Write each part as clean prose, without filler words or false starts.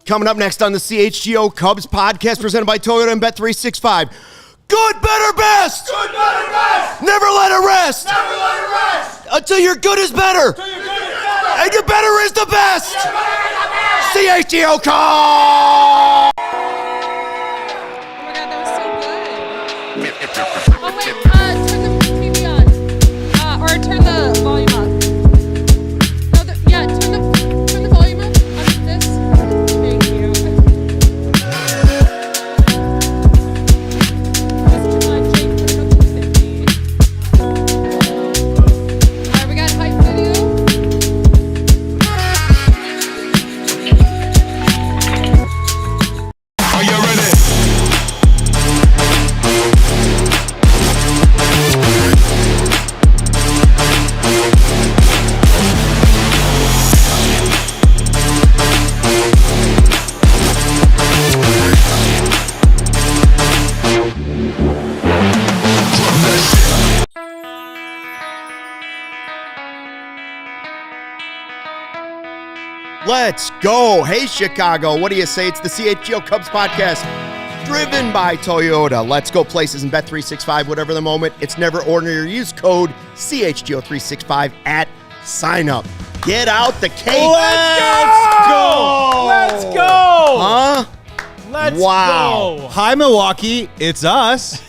Coming up next on the CHGO Cubs podcast presented by Toyota and Bet365. Good, better, best! Good, better, best! Never let it rest! Never let it rest! Until your good is better! Until your good is better! And your better is the best! Your better is the best! CHGO Cubs! Oh my God, that was so good. Oh wait, turn the TV on. Or turn the volume up. No, turn the volume up on this. Thank you. Alright, we got hype video. Are you ready? Let's go. Hey, Chicago. What do you say? It's the CHGO Cubs podcast driven by Toyota. Let's go places and Bet365, whatever the moment. It's never ordinary. Use code CHGO365 at sign up. Get out the cake. Let's go! Let's go! Huh? Let's Wow. go! Hi, Milwaukee. It's us.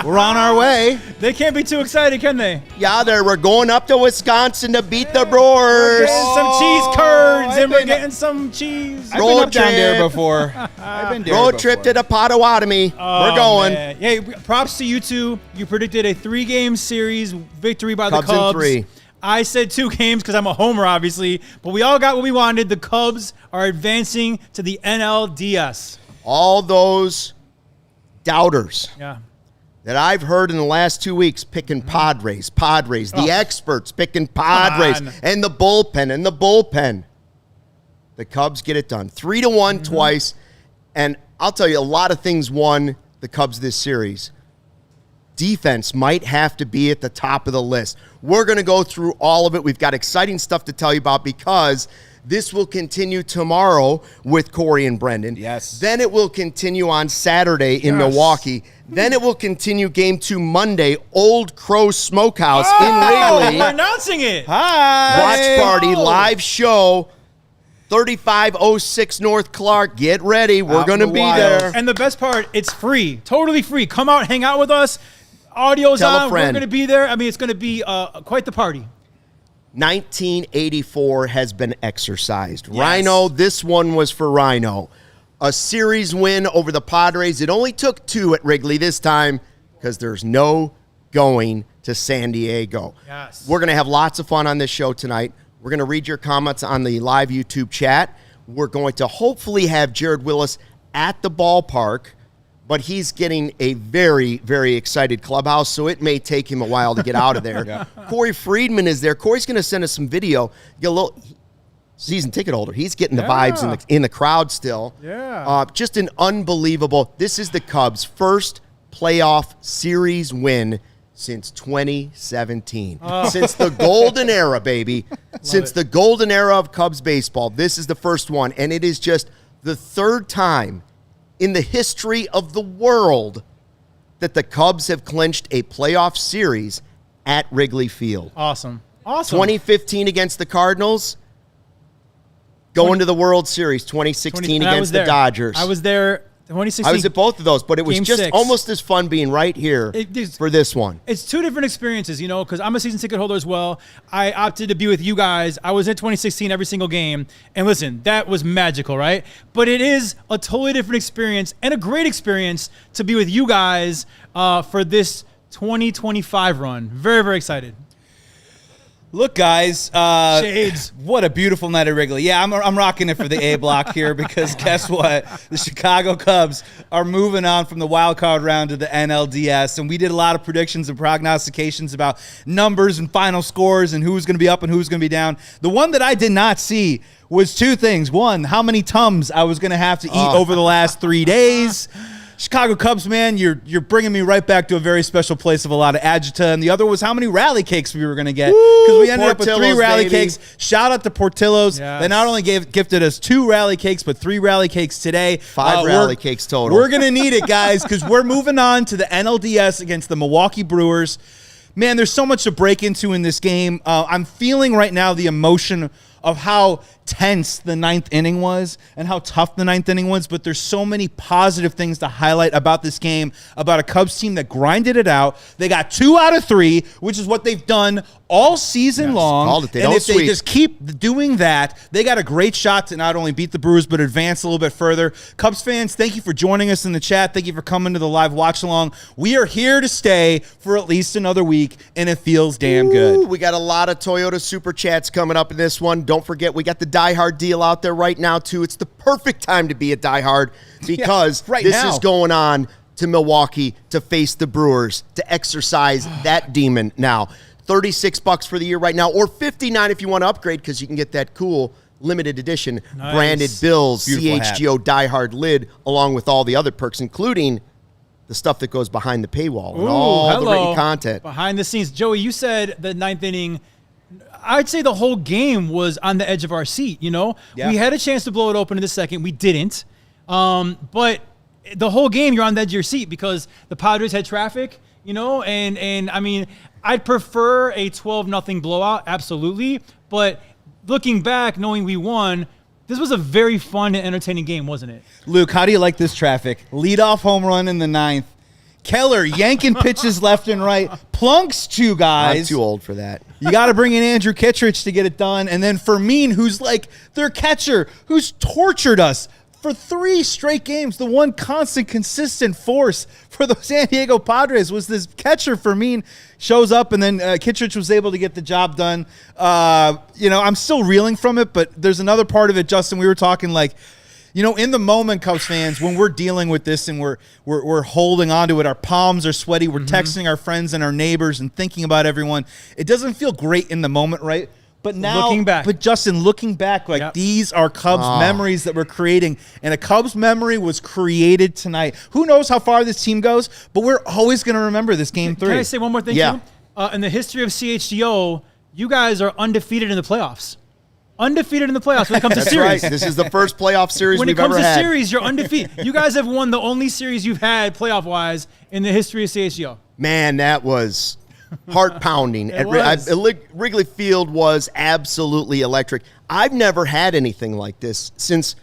We're on our way. They can't be too excited, can they? Yeah, we're going up to Wisconsin to beat the Brewers. We're getting some cheese curds, I've and we're been- getting some cheese. I've Road been up down there trip. before. I've been there Road trip to the Potawatomi. We're going. Man. Hey, props to you two. You predicted a 3-game series victory by Cubs the in Cubs. 3. I said 2 games because I'm a homer, obviously. But we all got what we wanted. The Cubs are advancing to the NLDS. All those doubters Yeah. that I've heard in the last 2 weeks picking Padres, the experts picking Padres, on. and the bullpen. The Cubs get it done. 3-1 twice. And I'll tell you, a lot of things won the Cubs this series. Defense might have to be at the top of the list. We're going to go through all of it. We've got exciting stuff to tell you about because this will continue tomorrow with Corey and Brendan. Yes. Then it will continue on Saturday in Milwaukee. Then it will continue Game 2 Monday, Old Crow Smokehouse in Wrigley. We're announcing it. Hi. Watch party, live show, 3506 North Clark. Get ready. We're Out going to in the be wilds. there. And the best part, it's free. Totally free. Come out, hang out with us. Audio's Tell a on. friend. We're going to be there. I mean, it's going to be quite the party. 1984 has been exercised. Rhino, this one was for Rhino. A series win over the Padres. It only took 2 at Wrigley this time because there's no going to San Diego. Yes. We're going to have lots of fun on this show tonight. We're going to read your comments on the live YouTube chat. We're going to hopefully have Jared Wyllys at the ballpark, but he's getting a very, very excited clubhouse, so it may take him a while to get out of there. Corey Friedman is there. Corey's going to send us some video. Get a little season ticket holder. He's getting the vibes in the crowd still. Yeah. Just an unbelievable. This is the Cubs' first playoff series win since 2017. Since the golden era, baby. Since the golden era of Cubs baseball, this is the first one, and it is just the third time in the history of the world that the Cubs have clinched a playoff series at Wrigley Field. Awesome. 2015 against the Cardinals, going to the World Series. 2016 against the Dodgers. I was there. 2016. I was at both of those, but it was Game just 6. almost as fun being right here for this one. It's 2 different experiences, you know, because I'm a season ticket holder as well. I opted to be with you guys. I was at 2016 every single game. And listen, that was magical, right? But it is a totally different experience and a great experience to be with you guys for this 2025 run. Very, very excited. Look, guys. Shades. What a beautiful night at Wrigley. Yeah, I'm rocking it for the A block here because guess what? The Chicago Cubs are moving on from the wild card round to the NLDS, and we did a lot of predictions and prognostications about numbers and final scores and who's going to be up and who's going to be down. The one that I did not see was 2 things. One, how many Tums I was going to have to eat over the last 3 days. Chicago Cubs, man, you're bringing me right back to a very special place of a lot of agita. And the other was how many rally cakes we were going to get. Because we ended up with 3 rally baby. cakes. Shout out to Portillo's. Yes. They not only gifted us 2 rally cakes, but 3 rally cakes today. 5 rally cakes total. We're going to need it, guys, because we're moving on to the NLDS against the Milwaukee Brewers. Man, there's so much to break into in this game. I'm feeling right now the emotion of how tense the 9th inning was and how tough the 9th inning was, but there's so many positive things to highlight about this game, about a Cubs team that grinded it out. They got 2 out of 3, which is what they've done all season long. Called it. They and don't if they sweep. just keep doing that, they got a great shot to not only beat the Brewers, but advance a little bit further. Cubs fans, thank you for joining us in the chat. Thank you for coming to the live watch along. We are here to stay for at least another week, and it feels damn good. Ooh, we got a lot of Toyota Super Chats coming up in this one. Don't forget, we got the Die Hard deal out there right now, too. It's the perfect time to be a Die Hard because right this now. is going on to Milwaukee to face the Brewers, to exercise that demon now. $36 for the year right now, or $59 if you want to upgrade because you can get that cool limited edition branded Bills Beautiful CHGO Die Hard lid along with all the other perks, including the stuff that goes behind the paywall and all the written content. Behind the scenes. Joey, you said the 9th inning, I'd say the whole game was on the edge of our seat, you know? Yeah. We had a chance to blow it open in the second. We didn't. But the whole game, you're on the edge of your seat because the Padres had traffic, you know? And I mean, I'd prefer a 12-0 blowout, absolutely. But looking back, knowing we won, this was a very fun and entertaining game, wasn't it? Luke, how do you like this traffic? Leadoff home run in the 9th. Keller yanking pitches left and right. Plunks 2 guys. I'm too old for that. You got to bring in Andrew Kittredge to get it done. And then Fermin, who's like their catcher, who's tortured us for 3 straight games. The one constant, consistent force for the San Diego Padres was this catcher. Fermin shows up, and then Kittredge was able to get the job done. I'm still reeling from it, but there's another part of it, Justin. We were talking like, in the moment, Cubs fans, when we're dealing with this and we're holding on to it, our palms are sweaty, we're texting our friends and our neighbors and thinking about everyone. It doesn't feel great in the moment, right? But now, looking back. But Justin, looking back, like these are Cubs memories that we're creating, and a Cubs memory was created tonight. Who knows how far this team goes, but we're always going to remember this game 3. Can I say one more thing, Yeah. too? In the history of CHGO, you guys are undefeated in the playoffs. Undefeated in the playoffs when it comes to That's series. right. This is the first playoff series When we've it comes ever to had. series, you're undefeated. You guys have won the only series you've had playoff-wise in the history of CHGO. Man, that was heart-pounding. It was. Wrigley Field was absolutely electric. I've never had anything like this since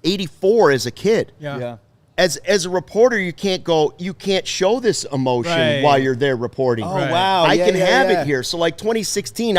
'84 as a kid. Yeah. As a reporter, you can't show this emotion Right. while you're there reporting. Oh, Right. wow. I Yeah, can yeah, have yeah. it here. So like 2016,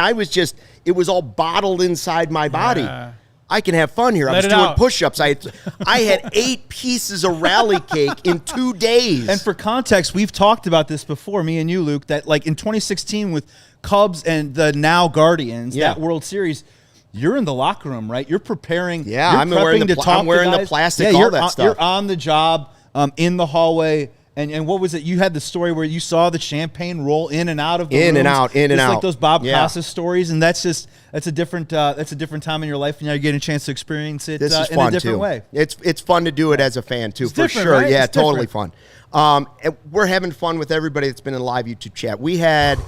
it was all bottled inside my body. Yeah. I can have fun here. I Let was it doing out. push-ups. I had 8 pieces of rally cake in 2 days. And for context, we've talked about this before, me and you, Luke, that like in 2016 with Cubs and the now Guardians, Yeah. that World Series, you're in the locker room, right? You're preparing. Yeah, you're I'm wearing prepping the to pla- talk I'm wearing to the guys. plastic, Yeah, all you're that on, stuff. You're on the job in the hallway. And what was it? You had the story where you saw the champagne roll in and out of the In and rooms. out, in and Just out. like those Bob Yeah. Costas stories, and that's a different time in your life, and now you're getting a chance to experience it This is in fun a different too. way. It's fun to do it as a fan too, for different, sure. right? Yeah, It's totally different. fun. And we're having fun with everybody that's been in the live YouTube chat. We had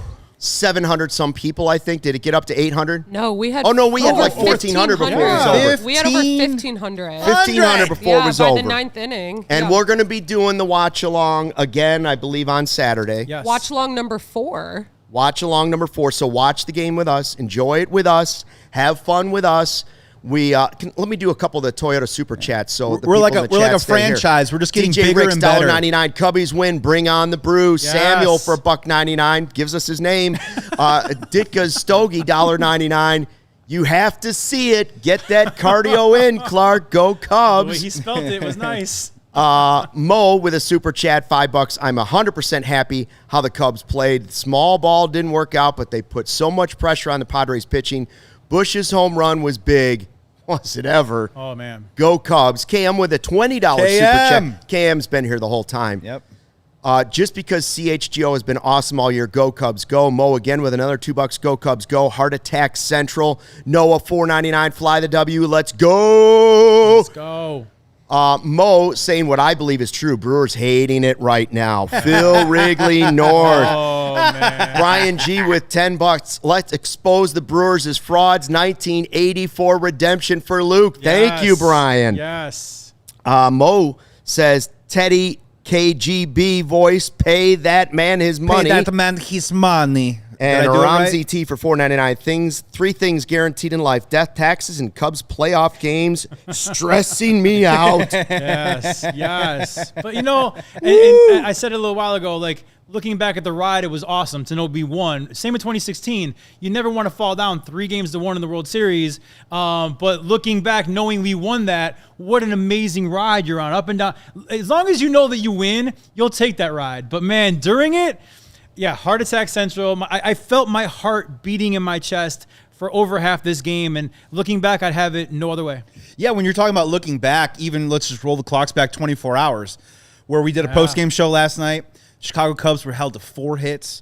700 some people, I think. Did it get up to 800? No, we had. Oh, no, we had over like 1,400 before it was 1,500. over. We had over 1,500. 1,500 before yeah, it was by over. the 9th inning. And Yeah. we're going to be doing the watch along again, I believe, on Saturday. Yes. Watch along number 4. Watch along number 4. So watch the game with us, enjoy it with us, have fun with us. Let me do a couple of the Toyota Super Chats. So the We're like people a in the we're like chat a stay here. franchise. We're just getting DJ bigger Ricks, and better. $1.99. Cubbies win. Bring on the Brews. Yes. Samuel for $1.99 gives us his name. Ditka's Stogie $1.99. You have to see it. Get that cardio in, Clark. Go The way Cubs. he spelled it was nice. Mo with a super chat, $5. I'm 100% happy how the Cubs played. Small ball didn't work out, but they put so much pressure on the Padres pitching. Busch's home run was big. Was it ever? Oh, man. Go Cubs. KM with a $20 super chat. KM's been here the whole time. Yep. Just because CHGO has been awesome all year, go Cubs, go. Mo again with another $2, go Cubs, go. Heart Attack Central. Noah $4.99, fly the W, let's go. Let's go. Mo saying what I believe is true. Brewers hating it right now. Phil Wrigley North. Oh, man. Brian G with $10. Let's expose the Brewers as frauds. 1984 redemption for Luke. Thank you, Brian. Yes. Mo says Teddy KGB voice, pay that man his money. Pay that man his money. And Did I do it Ramsey right? T for $4.99. Three things guaranteed in life: death, taxes, and Cubs playoff games. Stressing me out. Yes. But, and I said it a little while ago, like, looking back at the ride, it was awesome to know we won. Same with 2016. You never want to fall down 3-1 in the World Series. But looking back, knowing we won that, what an amazing ride you're on, up and down. As long as you know that you win, you'll take that ride. But, man, during it, yeah, heart attack central. I felt my heart beating in my chest for over half this game, and looking back, I'd have it no other way. Yeah, when you're talking about looking back, even let's just roll the clocks back 24 hours, where we did a post-game show last night. Chicago Cubs were held to 4 hits,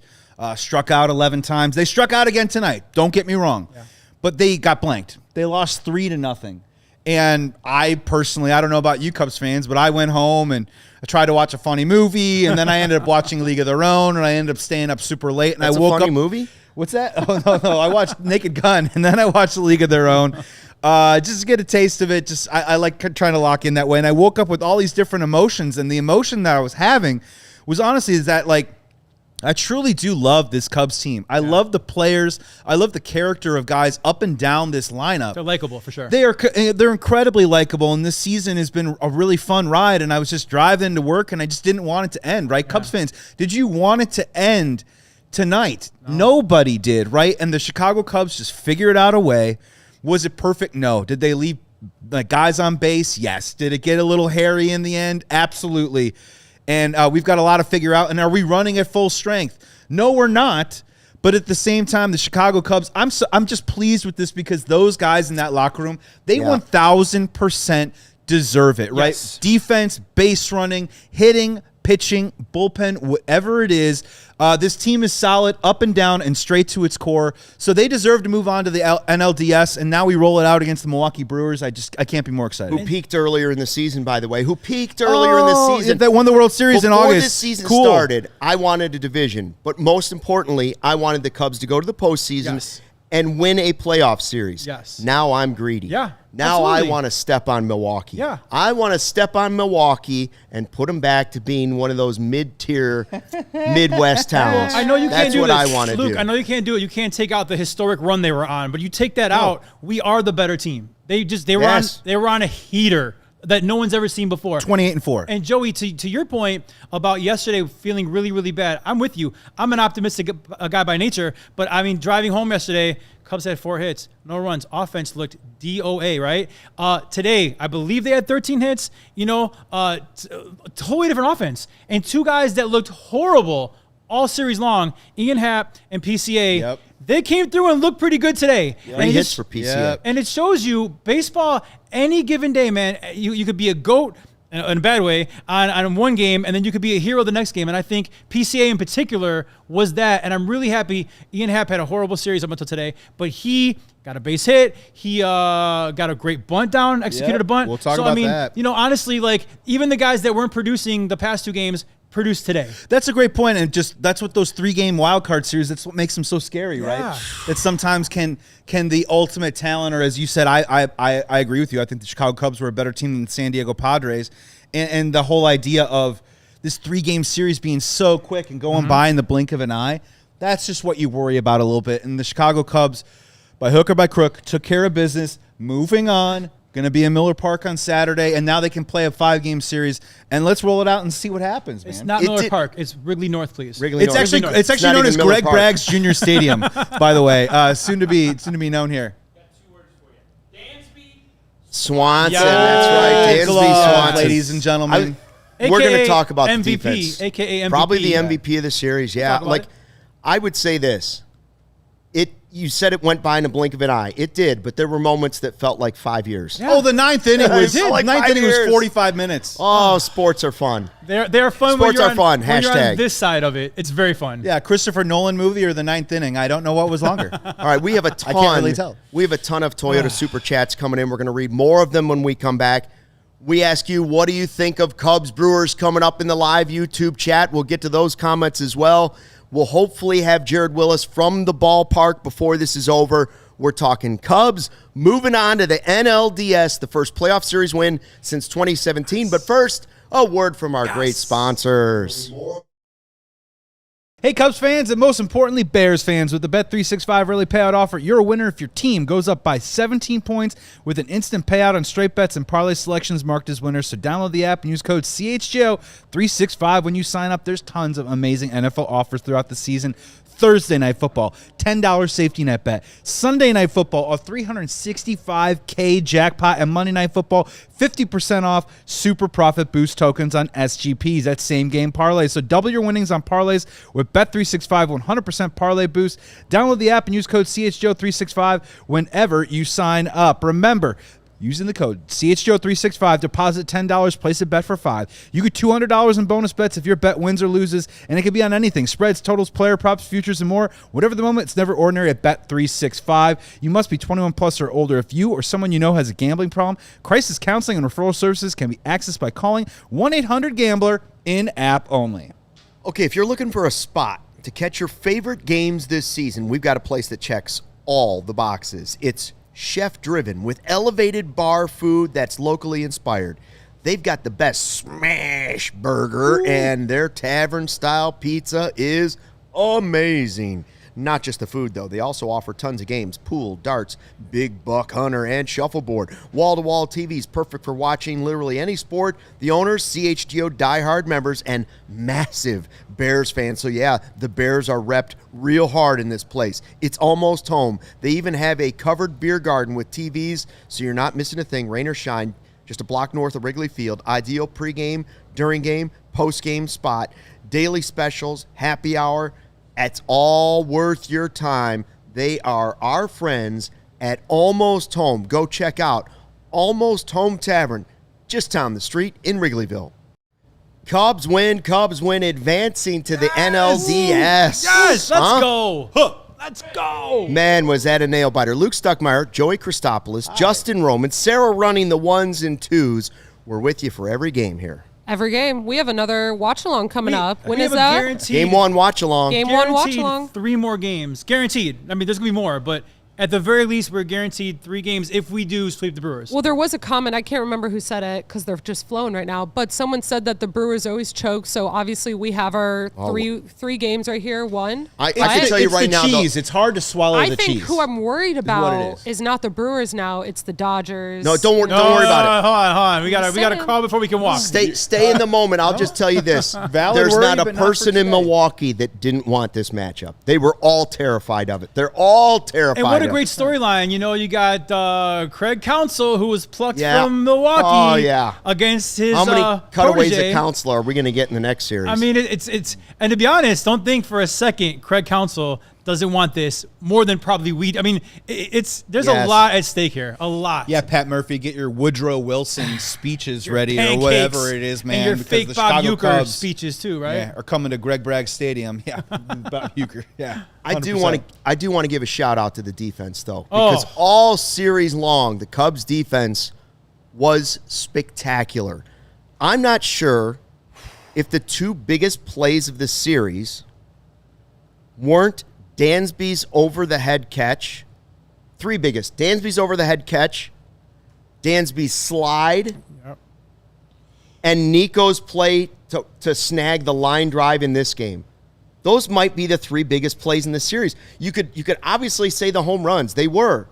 struck out 11 times. They struck out again tonight. Don't get me wrong. Yeah. But they got blanked. They lost 3-0. And I personally, I don't know about you Cubs fans, but I went home and I tried to watch a funny movie, and then I ended up watching League of Their Own, and I ended up staying up super late. And That's I woke a funny up. movie? What's that? Oh, no. I watched Naked Gun, and then I watched the League of Their Own. Just to get a taste of it. I like trying to lock in that way. And I woke up with all these different emotions, and the emotion that I was having was honestly is that, like, I truly do love this Cubs team. I love the players. I love the character of guys up and down this lineup. They're likable for sure. They're incredibly likable, and this season has been a really fun ride. And I was just driving to work, and I just didn't want it to end. Right, Cubs fans, did you want it to end tonight? No. Nobody did. Right, and the Chicago Cubs just figured out a way. Was it perfect? No. Did they leave guys on base? Yes. Did it get a little hairy in the end? Absolutely. And we've got a lot to figure out. And are we running at full strength? No, we're not. But at the same time, the Chicago Cubs, I'm just pleased with this because those guys in that locker room, they 1,000% deserve it, right? Yes. Defense, base running, hitting, pitching, bullpen, whatever it is. This team is solid up and down and straight to its core. So they deserve to move on to the NLDS, and now we roll it out against the Milwaukee Brewers. I can't be more excited. Who peaked earlier in the season, by the way. Who peaked earlier in the season. That won the World Series in August. Before this season started, I wanted a division. But most importantly, I wanted the Cubs to go to the postseason and win a playoff series. Yes. Now I'm greedy. Yeah, Now absolutely. I want to step on Milwaukee. Yeah. I want to step on Milwaukee and put them back to being one of those mid-tier Midwest towns. I know you That's can't do what this. I want to do. Luke, I know you can't do it. You can't take out the historic run they were on, but you take that out, we are the better team. They were on a heater that no one's ever seen before. 28-4. And Joey, to your point about yesterday feeling really, really bad, I'm with you. I'm an optimistic guy by nature, but I mean, driving home yesterday, Cubs had 4 hits, no runs. Offense looked DOA, right? Today, I believe they had 13 hits. Totally different offense. And 2 guys that looked horrible all series long, Ian Happ and PCA. Yep. They came through and looked pretty good today. Three hits for PCA. Yep. And it shows you baseball any given day, man. You could be a GOAT in a bad way on one game, and then you could be a hero the next game. And I think PCA in particular was that. And I'm really happy. Ian Happ had a horrible series up until today, but he got a base hit. He got a great bunt down, executed a bunt. We'll talk about that. Honestly, like even the guys that weren't producing the past 2 games produced today. That's a great point, and that's what those 3-game wild card series. That's what makes them so scary, right? Yeah. That sometimes can the ultimate talent, or as you said, I agree with you. I think the Chicago Cubs were a better team than the San Diego Padres, and the whole idea of this 3-game series being so quick and going by in the blink of an eye. That's just what you worry about a little bit. And the Chicago Cubs, by hook or by crook, took care of business. Moving on. Going to be in Miller Park on Saturday, and now they can play a 5-game series. And let's roll it out and see what happens, man. It's not Miller Park. It's Wrigley North, please. Wrigley North. It's actually not known even as Miller Greg Park. Bragg's Junior Stadium, by the way. Soon to be known here. Swanson, Yeah. that's right. Glove, Dansby Swanson. ladies and gentlemen. We're going to AKA talk about MVP, the defense. AKA MVP. Probably the MVP of the series, yeah. Talk about Like, it. I would say this. You said it went by in a blink of an eye. It did, but there were moments that felt like 5 years. Yeah. Oh, the ninth inning was It felt like 5 was years. 45 minutes. Oh, sports are fun. They're fun. Sports when you're are fun. When you're Hashtag. on this side of it, it's very fun. Yeah, Christopher Nolan movie or the ninth inning. I don't know what was longer. All right, we have a ton. can't really tell. We have a ton of Toyota Super Chats coming in. We're going to read more of them when we come back. We ask you, what do you think of Cubs Brewers coming up in the live YouTube chat? We'll get to those comments as well. We'll hopefully have Jared Wyllys from the ballpark before this is over. We're talking Cubs, moving on to the NLDS, the first playoff series win since 2017. But first, a word from our great sponsors. Hey, Cubs fans, and most importantly, Bears fans. With the Bet365 early payout offer, you're a winner if your team goes up by 17 points with an instant payout on straight bets and parlay selections marked as winners. So download the app and use code CHGO365 when you sign up. There's tons of amazing NFL offers throughout the season. Thursday Night Football, $10 safety net bet. Sunday Night Football, a $365K jackpot. And Monday Night Football, 50% off super profit boost tokens on SGPs. That's same game parlays. So double your winnings on parlays with Bet365 100% parlay boost. Download the app and use code CHGO365 whenever you sign up. Remember, using the code CHGO365, deposit $10, place a bet for $5. You get $200 in bonus bets if your bet wins or loses, and it can be on anything. Spreads, totals, player props, futures, and more. Whatever the moment, it's never ordinary at Bet365. You must be 21 plus or older. If you or someone you know has a gambling problem, crisis counseling and referral services can be accessed by calling 1-800-GAMBLER in-app only. Okay, if you're looking for a spot to catch your favorite games this season, we've got a place that checks all the boxes. It's chef-driven with elevated bar food that's locally inspired. They've got the best smash burger, and their tavern-style pizza is amazing. Not just the food, though. They also offer tons of games: pool, darts, big buck hunter, and shuffleboard. Wall-to-wall TVs, perfect for watching literally any sport. The owners, CHGO diehard members, and massive Bears fans. So yeah, the Bears are repped real hard in this place. It's almost home. They even have a covered beer garden with TVs, so you're not missing a thing, rain or shine. Just a block north of Wrigley Field. Ideal pregame, during game, post-game spot. Daily specials, happy hour. It's all worth your time. They are our friends at Almost Home. Go check out Almost Home Tavern, just down the street in Wrigleyville. Cubs win, advancing to the NLDS. Yes, let's go. Let's go. Man, was that a nail-biter. Luke Stuckmeyer, Joey Christopoulos, Justin Roman, Sarah running the ones and twos. We're with you for every game here. Every game. We have another watch-along coming up. When is a that? guaranteed, Game one watch-along. Game one guaranteed watch-along. 3 more games. Guaranteed. I mean, there's going to be more, but at the very least, we're guaranteed 3 games if we do sweep the Brewers. Well, there was a comment. I can't remember who said it because they're just flowing right now. But someone said that the Brewers always choke. So obviously we have our three games right here. One. I can tell you right now, cheese. It's hard to swallow I the think cheese. who I'm worried what it about is. is not the Brewers now. It's the Dodgers. No, don't worry about it. Hold on. We got to crawl before we can walk. Stay in the moment. I'll just tell you this. Valid There's worry, not a but not for person in today. Milwaukee that didn't want this matchup. They were all terrified of it. They're all terrified And what a of great it. storyline. You know, you got Craig Counsell, who was plucked Yeah. from Milwaukee Oh, yeah. against his How many cutaways protege. of Counselor are we going to get in the next series? I mean, it's and to be honest, don't think for a second Craig Counsell doesn't want this more than probably we. I mean, there's Yes. a lot at stake here, a lot. Yeah, Pat Murphy, get your Woodrow Wilson speeches ready Pancakes or whatever it is, man. and your because fake the Bob Chicago Uecker Cubs, speeches too, right? yeah, are coming to Greg Bragg Stadium. Yeah, Bob Uecker. Yeah, I do 100%. want to give a shout out to the defense though, Oh. because all series long the Cubs defense was spectacular. I'm not sure if the 2 biggest plays of the series weren't Dansby's over-the-head catch. 3 biggest. Dansby's over-the-head catch, Dansby's slide, and Nico's play to snag the line drive in this game. Those might be the 3 biggest plays in the series. You could obviously say the home runs. They were.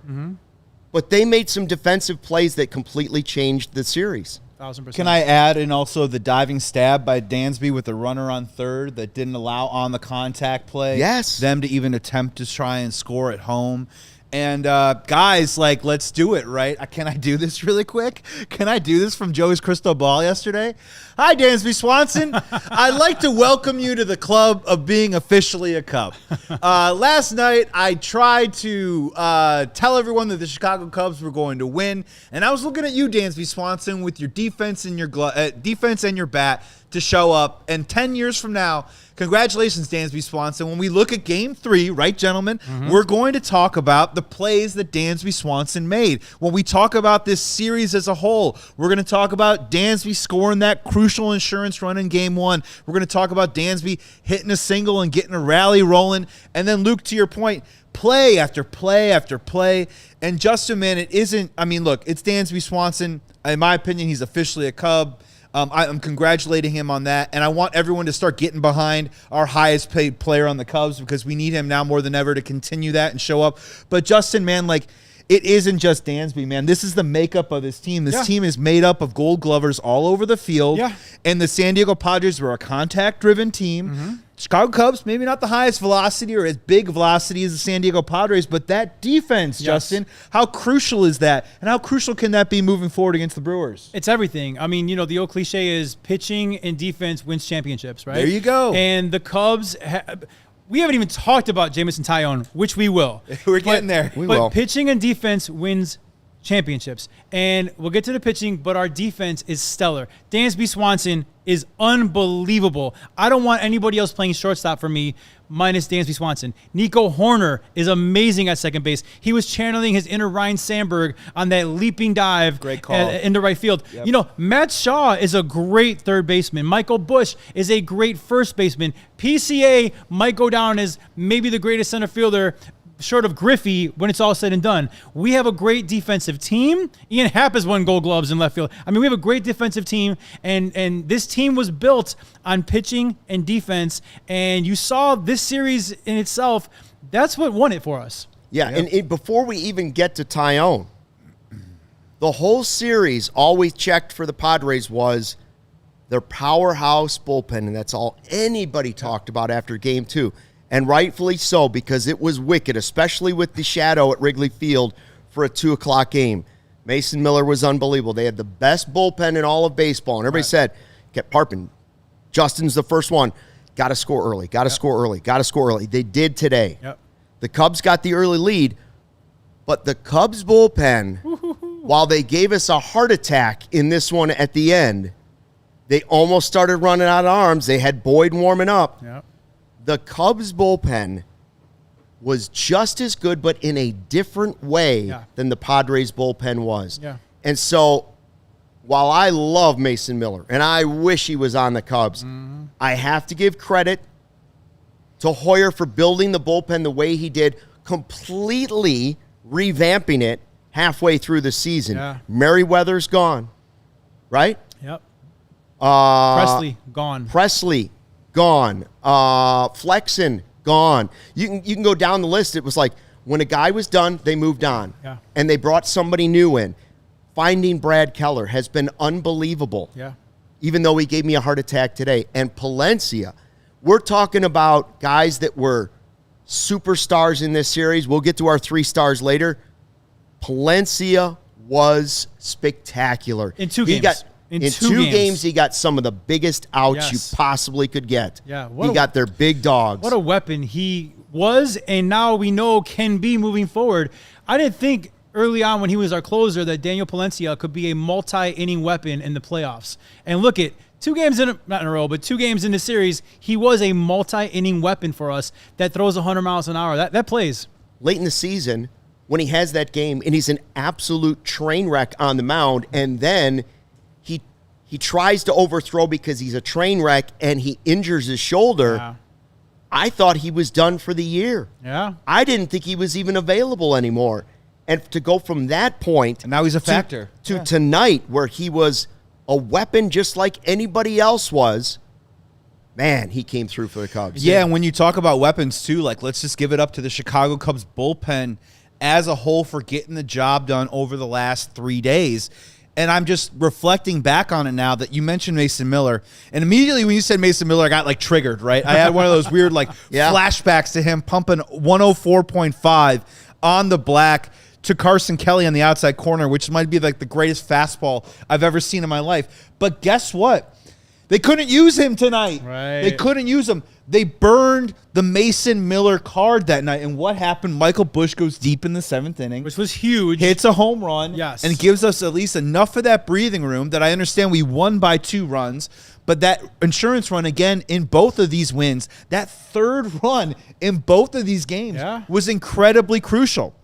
But they made some defensive plays that completely changed the series. 1000%. Can I add in also the diving stab by Dansby with the runner on third that didn't allow on the contact play? Yes. Them to even attempt to try and score at home. And guys, like, let's do it, right? Can I do this really quick? Can I do this from Joey's crystal ball yesterday? Hi, Dansby Swanson. I'd like to welcome you to the club of being officially a Cub. Last night, I tried to tell everyone that the Chicago Cubs were going to win, and I was looking at you, Dansby Swanson, with your defense and your defense and your bat, to show up. And 10 years from now, congratulations, Dansby Swanson. When we look at Game 3, right, gentlemen, we're going to talk about the plays that Dansby Swanson made. When we talk about this series as a whole, we're going to talk about Dansby scoring that crucial insurance run in Game 1. We're going to talk about Dansby hitting a single and getting a rally rolling. And then, Luke, to your point, play after play after play. And Justin, man, it isn't, I mean, look, it's Dansby Swanson. In my opinion, he's officially a Cub. I'm congratulating him on that, and I want everyone to start getting behind our highest paid player on the Cubs because we need him now more than ever to continue that and show up. But Justin, man, like, it isn't just Dansby, man. This is the makeup of this team. This team is made up of Gold Glovers all over the field, and the San Diego Padres were a contact-driven team. Chicago Cubs, maybe not the highest velocity or as big velocity as the San Diego Padres, but that defense, Justin, how crucial is that? And how crucial can that be moving forward against the Brewers? It's everything. I mean, the old cliche is pitching and defense wins championships, right? There you go. And the Cubs, we haven't even talked about Jameson Taillon, which we will. We're getting there. We will. But pitching and defense wins championships. And we'll get to the pitching, but our defense is stellar. Dansby Swanson is unbelievable. I don't want anybody else playing shortstop for me minus Dansby Swanson. Nico Hoerner is amazing at second base. He was channeling his inner Ryan Sandberg on that leaping dive Great call. into right field. Yep. Matt Shaw is a great third baseman. Michael Busch is a great first baseman. PCA might go down as maybe the greatest center fielder short of Griffey when it's all said and done. We have a great defensive team. Ian Happ has won Gold Gloves in left field. I mean, we have a great defensive team, and this team was built on pitching and defense, and you saw this series in itself. That's what won it for us. Yeah, and before we even get to Taillon, the whole series, all we checked for the Padres was their powerhouse bullpen, and that's all anybody talked about after Game 2. And rightfully so, because it was wicked, especially with the shadow at Wrigley Field for a 2 o'clock game. Mason Miller was unbelievable. They had the best bullpen in all of baseball. And everybody said, kept harping, Justin's the first one. Got to score early, got to score early, got to score early. They did today. The Cubs got the early lead, but the Cubs bullpen, while they gave us a heart attack in this one at the end, they almost started running out of arms. They had Boyd warming up. The Cubs bullpen was just as good, but in a different way than the Padres bullpen was. And so while I love Mason Miller, and I wish he was on the Cubs, I have to give credit to Hoyer for building the bullpen the way he did, completely revamping it halfway through the season. Merriweather's gone, right? Presley, gone. Flexen, gone. You can go down the list. It was like when a guy was done, they moved on. And they brought somebody new in. Finding Brad Keller has been unbelievable. Even though he gave me a heart attack today. And Palencia, we're talking about guys that were superstars in this series. We'll get to our 3 stars later. Palencia was spectacular. In 2 games. In two games, he got some of the biggest outs you possibly could get. He got their big dogs. What a weapon he was, and now we know can be moving forward. I didn't think early on when he was our closer that Daniel Palencia could be a multi-inning weapon in the playoffs. And look at 2 games not in a row, but 2 games in the series, he was a multi-inning weapon for us that throws 100 miles an hour. That plays. Late in the season, when he has that game, and he's an absolute train wreck on the mound, and then he tries to overthrow because he's a train wreck and he injures his shoulder. I thought he was done for the year. I didn't think he was even available anymore. And to go from that point and now he's a factor to tonight where he was a weapon just like anybody else was, man, he came through for the Cubs. And when you talk about weapons too, like let's just give it up to the Chicago Cubs bullpen as a whole for getting the job done over the last 3 days. And I'm just reflecting back on it now that you mentioned Mason Miller. And immediately when you said Mason Miller, I got like triggered, right? I had one of those weird like flashbacks to him pumping 104.5 on the black to Carson Kelly on the outside corner, which might be like the greatest fastball I've ever seen in my life. But guess what? They couldn't use him tonight. They couldn't use him. They burned the Mason Miller card that night. And what happened? Michael Busch goes deep in the 7th inning. Which was huge. Hits a home run. Yes. And gives us at least enough of that breathing room that I understand we won by 2 runs. But that insurance run, again, in both of these wins, that third run in both of these games was incredibly crucial.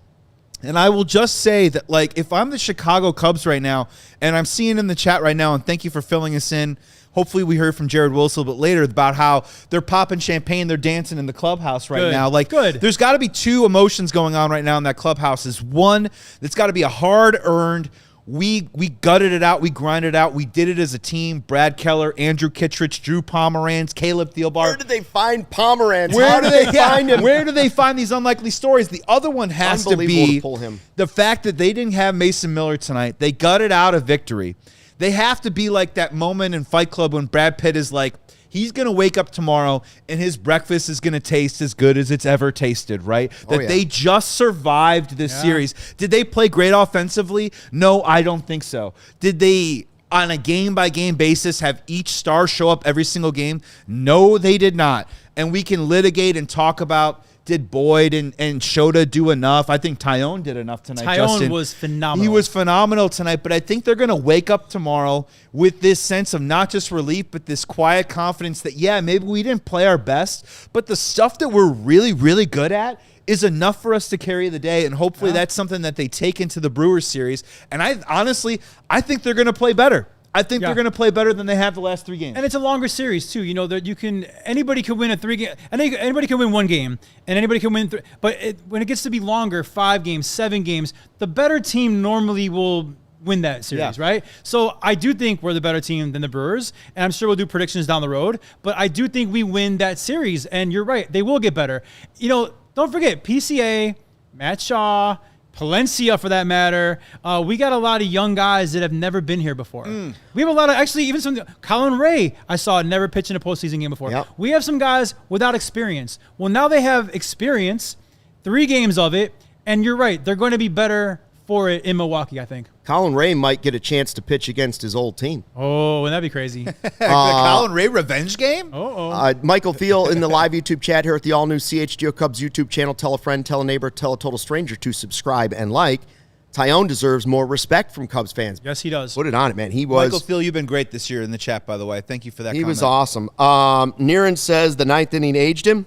And I will just say that, like, if I'm the Chicago Cubs right now, and I'm seeing in the chat right now, and thank you for filling us in. Hopefully we heard from Jared Wilson a little bit later about how they're popping champagne, they're dancing in the clubhouse right now. Like, there's got to be 2 emotions going on right now in that clubhouse. Is one, it's got to be a hard-earned, we gutted it out, we grinded it out, we did it as a team. Brad Keller, Andrew Kittredge, Drew Pomeranz, Caleb Thielbar. Where did they find Pomeranz? Where How do they find him? Where do they find these unlikely stories? The other one has to be pull him. The fact that they didn't have Mason Miller tonight. They gutted out a victory. They have to be like that moment in Fight Club when Brad Pitt is like, he's going to wake up tomorrow and his breakfast is going to taste as good as it's ever tasted, right? They just survived this series. Did they play great offensively? No, I don't think so. Did they, on a game-by-game basis, have each star show up every single game? No, they did not. And we can litigate and talk about, did Boyd and Shota do enough? I think Taillon did enough tonight. Taillon was phenomenal. He was phenomenal tonight, but I think they're going to wake up tomorrow with this sense of not just relief, but this quiet confidence that, maybe we didn't play our best, but the stuff that we're really, really good at is enough for us to carry the day, and hopefully that's something that they take into the Brewers series. And I think they're going to play better. I think they're going to play better than they have the last 3 games. And it's a longer series too. You know that anybody can win a 3 game. Anybody can win 1 game, and anybody can win 3. But when it gets to be longer, 5 games, 7 games, the better team normally will win that series, right? So I do think we're the better team than the Brewers, and I'm sure we'll do predictions down the road. But I do think we win that series, and you're right, they will get better. You know, don't forget PCA, Matt Shaw, Palencia, for that matter. We got a lot of young guys that have never been here before. We have a lot of, actually, even some, Colin Ray, I saw never pitch in a postseason game before. Yep. We have some guys without experience. Well, now they have experience, 3 games of it, and you're right, they're going to be better for it in Milwaukee, I think. Colin Ray might get a chance to pitch against his old team. Oh, wouldn't that be crazy? The Colin Ray revenge game? Michael Thiel in the live YouTube chat here at the all-new CHGO Cubs YouTube channel. Tell a friend, tell a neighbor, tell a total stranger to subscribe and like. Taillon deserves more respect from Cubs fans. Yes, he does. Put it on it, man. He was. Michael Thiel, you've been great this year in the chat, by the way. Thank you for that. He was awesome. Niren says the 9th inning aged him.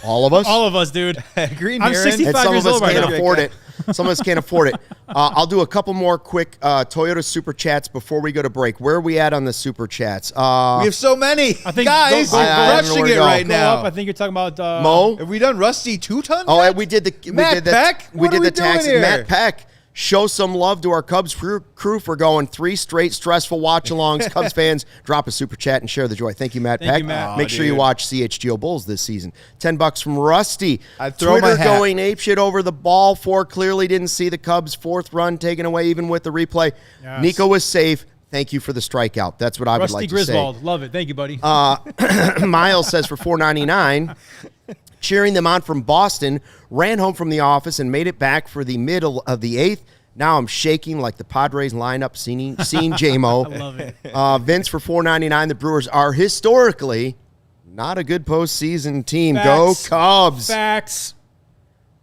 All of us? All of us, dude. Agree, I'm Niren. 65 years old right now. Can't afford it. Some of us can't afford it. I'll do a couple more quick Toyota Super Chats before we go to break. Where are we at on the Super Chats? We have so many. I think guys, go we're up. rushing it right now. I think you're talking about Mo? Have we done Rusty 2-ton? Oh, we did the Matt Peck? We did the taxi. Here? Matt Peck. Show some love to our Cubs crew for going 3 straight stressful watch-alongs. Cubs fans, drop a super chat and share the joy. Thank you, Matt Peck. You, Matt. Make sure you watch CHGO Bulls this season. $10 from Rusty. I'd throw my Twitter hat. going apeshit over the ball. 4 clearly didn't see the Cubs' 4th run taken away even with the replay. Yes. Nico was safe. Thank you for the strikeout. That's what I would like to say. Rusty Griswold. Love it. Thank you, buddy. Miles says for $4.99. Cheering them on from Boston, ran home from the office and made it back for the middle of the 8th. Now I'm shaking like the Padres lineup seeing J-Mo. I love it. Vince for $4.99. The Brewers are historically not a good postseason team. Facts. Go Cubs. Facts.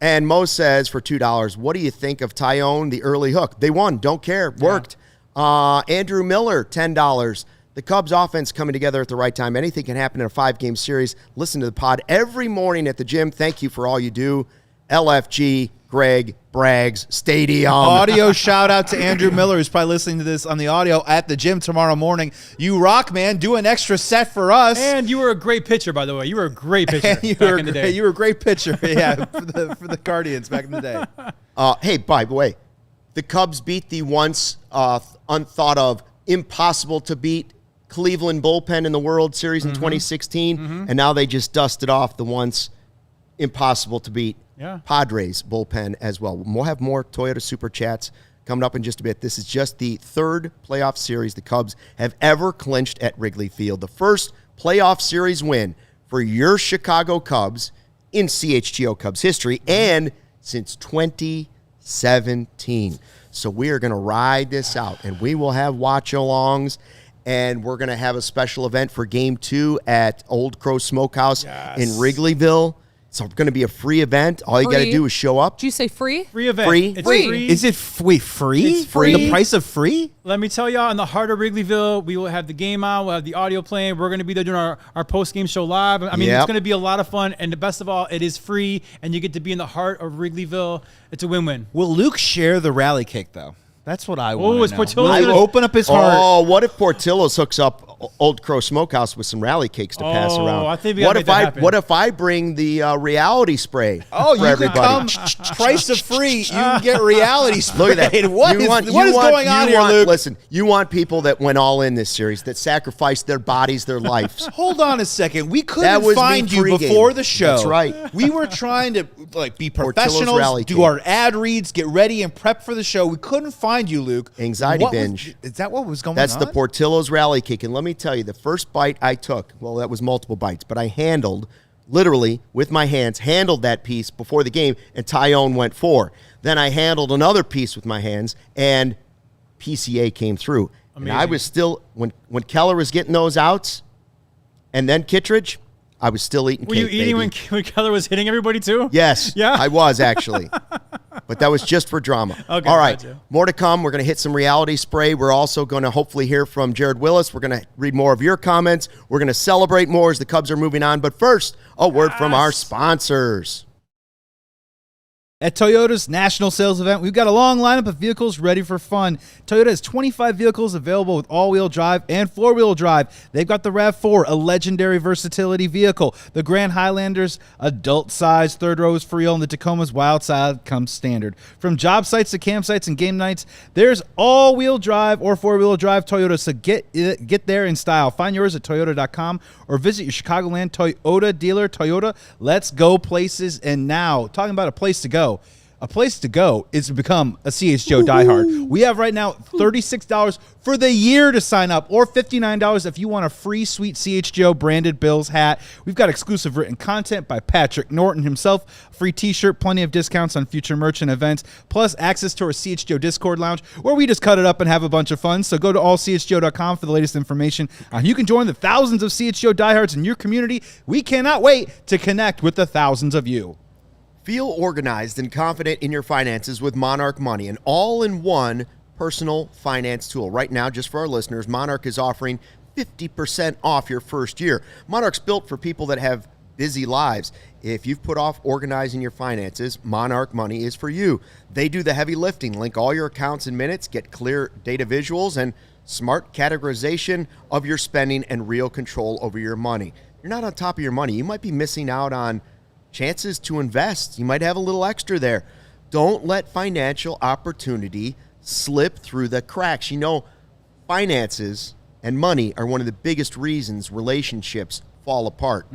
And Mo says for $2, what do you think of Taillon, the early hook? They won. Don't care. Worked. Andrew Miller, $10. The Cubs offense coming together at the right time. Anything can happen in a 5-game series. Listen to the pod every morning at the gym. Thank you for all you do. LFG, Greg, Braggs, Stadium. Audio shout out to Andrew Miller, who's probably listening to this on the audio at the gym tomorrow morning. You rock, man. Do an extra set for us. And you were a great pitcher, by the way. You were a great pitcher You back were in the day. You were a great pitcher, for the Guardians back in the day. Hey, by the way, the Cubs beat the once unthought of, impossible to beat Cleveland bullpen in the World Series in 2016, and now they just dusted off the once impossible to beat Padres bullpen as well. We'll have more Toyota Super Chats coming up in just a bit. This is just the 3rd playoff series the Cubs have ever clinched at Wrigley Field. The first playoff series win for your Chicago Cubs in CHGO Cubs history and since 2017. So we are going to ride this out, and we will have watch-alongs and we're going to have a special event for Game 2 at Old Crow Smokehouse in Wrigleyville. It's going to be a free event. All you got to do is show up. Did you say free? Free event. Free. It's Free. Is it free? It's free. The price of free? Let me tell y'all, in the heart of Wrigleyville, we will have the game on. We'll have the audio playing. We're going to be there doing our post-game show live. I mean, It's going to be a lot of fun. And the best of all, it is free, and you get to be in the heart of Wrigleyville. It's a win-win. Will Luke share the rally cake, though? That's what I want. is Portillo's Will he gonna- open up his heart? Oh, what if Portillo's hooks up Old Crow Smokehouse with some rally cakes to pass around? I think we gotta make that happen. What if I bring the reality spray? Oh, for you everybody? could come price of free. You can get reality sprayed. Look at that. What is going on here, Luke? Listen, you want people that went all in this series, that sacrificed their bodies, their lives. Hold on a second. We That couldn't was find me you pregame. before the show. That's right. We were trying to be Portillo's professionals, rally do cake. our ad reads, get ready, and prep for the show. We couldn't find you, Luke. Anxiety binge. Is that what was going That's on? the Portillo's rally cake. And let me tell you, the first bite I took, well, that was multiple bites, but I handled, literally, with my hands, handled that piece before the game, and Taillon went 4. Then I handled another piece with my hands, and PCA came through. Amazing. And I was still, when Keller was getting those outs, and then Kittredge, I was still eating Were cake, you eating baby. when Keller was hitting everybody too? Yes, Yeah? I was actually. But that was just for drama. Okay, all right, gotcha. more to come. We're going to hit some reality spray. We're also going to hopefully hear from Jared Wyllys. We're going to read more of your comments. We're going to celebrate more as the Cubs are moving on. But first, a word from our sponsors. At Toyota's national sales event, we've got a long lineup of vehicles ready for fun. Toyota has 25 vehicles available with all-wheel drive and four-wheel drive. They've got the RAV4, a legendary versatility vehicle. The Grand Highlander's adult-sized third row is for real, and the Tacoma's wild side comes standard. From job sites to campsites and game nights, there's all-wheel drive or four-wheel drive Toyota, so get there in style. Find yours at Toyota.com or visit your Chicagoland Toyota dealer. Toyota, let's go places. And now, talking about a place to go. A place to go is to become a CHGO diehard. We have right now $36 for the year to sign up, or $59 if you want a free sweet CHGO branded Bills hat. We've got exclusive written content by Patrick Norton himself, a free t-shirt, plenty of discounts on future merch and events, plus access to our CHGO Discord lounge where we just cut it up and have a bunch of fun. So go to allchgo.com for the latest information on how you can join the thousands of CHGO diehards in your community. We cannot wait to connect with the thousands of you. Feel organized and confident in your finances with Monarch Money, an all-in-one personal finance tool. Right now, just for our listeners, Monarch is offering 50% off your first year. Monarch's built for people that have busy lives. If you've put off organizing your finances, Monarch Money is for you. They do the heavy lifting. Link all your accounts in minutes, get clear data visuals, and smart categorization of your spending and real control over your money. You're not on top of your money. You might be missing out on chances to invest. You might have a little extra there. Don't let financial opportunity slip through the cracks. You know, finances and money are one of the biggest reasons relationships fall apart.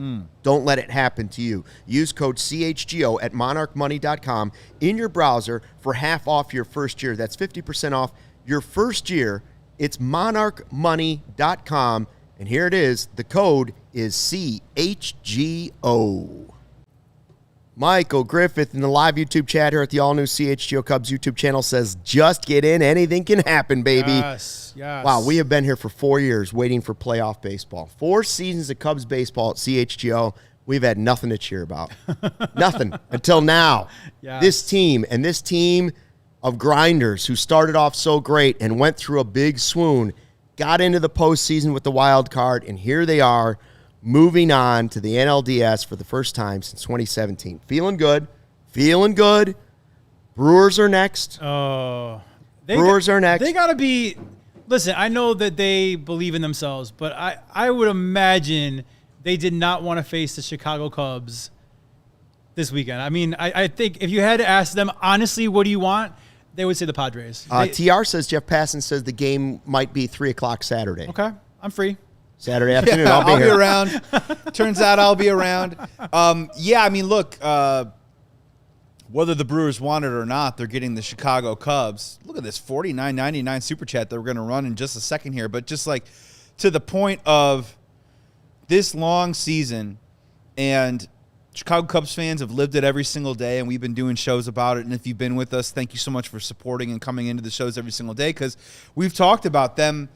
Don't let it happen to you. Use code CHGO at monarchmoney.com in your browser for half off your first year. That's 50% off your first year. It's monarchmoney.com. And here it is. The code is CHGO. Michael Griffith in the live YouTube chat here at the all-new CHGO Cubs YouTube channel says, just get in. Anything can happen, baby. Yes, yes. Wow, we have been here for 4 years waiting for playoff baseball. 4 seasons of Cubs baseball at CHGO. We've had nothing to cheer about. Nothing until now. Yes. This team of grinders who started off so great and went through a big swoon, got into the postseason with the wild card, and here they are, moving on to the NLDS for the first time since 2017. Feeling good. Brewers are next. Brewers are next. They got to be – listen, I know that they believe in themselves, but I would imagine they did not want to face the Chicago Cubs this weekend. I mean, I think if you had to ask them, honestly, what do you want, they would say the Padres. TR says, Jeff Passan says the game might be 3 o'clock Saturday. Okay, I'm free. Saturday afternoon, Yeah, I'll be here. around. Turns out I'll be around. Yeah, I mean, look, whether the Brewers want it or not, they're getting the Chicago Cubs. Look at this $49.99 super chat that we're going to run in just a second here. But just like to the point of this long season, and Chicago Cubs fans have lived it every single day, and we've been doing shows about it. And if you've been with us, thank you so much for supporting and coming into the shows every single day, because we've talked about them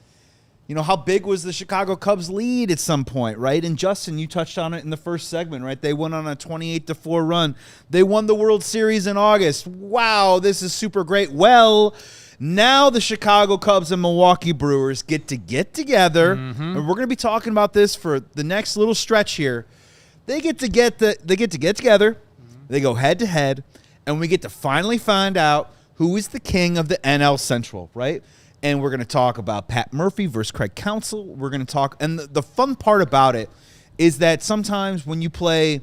how big was the Chicago Cubs lead at some point, right? And Justin, you touched on it in the first segment, right? They went on a 28-4 run. They won the World Series in August. Wow, this is super great. Well, now the Chicago Cubs and Milwaukee Brewers get together, and we're going to be talking about this for the next little stretch here. They get to get together. They go head to head, and we get to finally find out who is the king of the NL Central, right? And we're going to talk about Pat Murphy versus Craig Counsell. We're going to talk, and the fun part about it is that sometimes when you play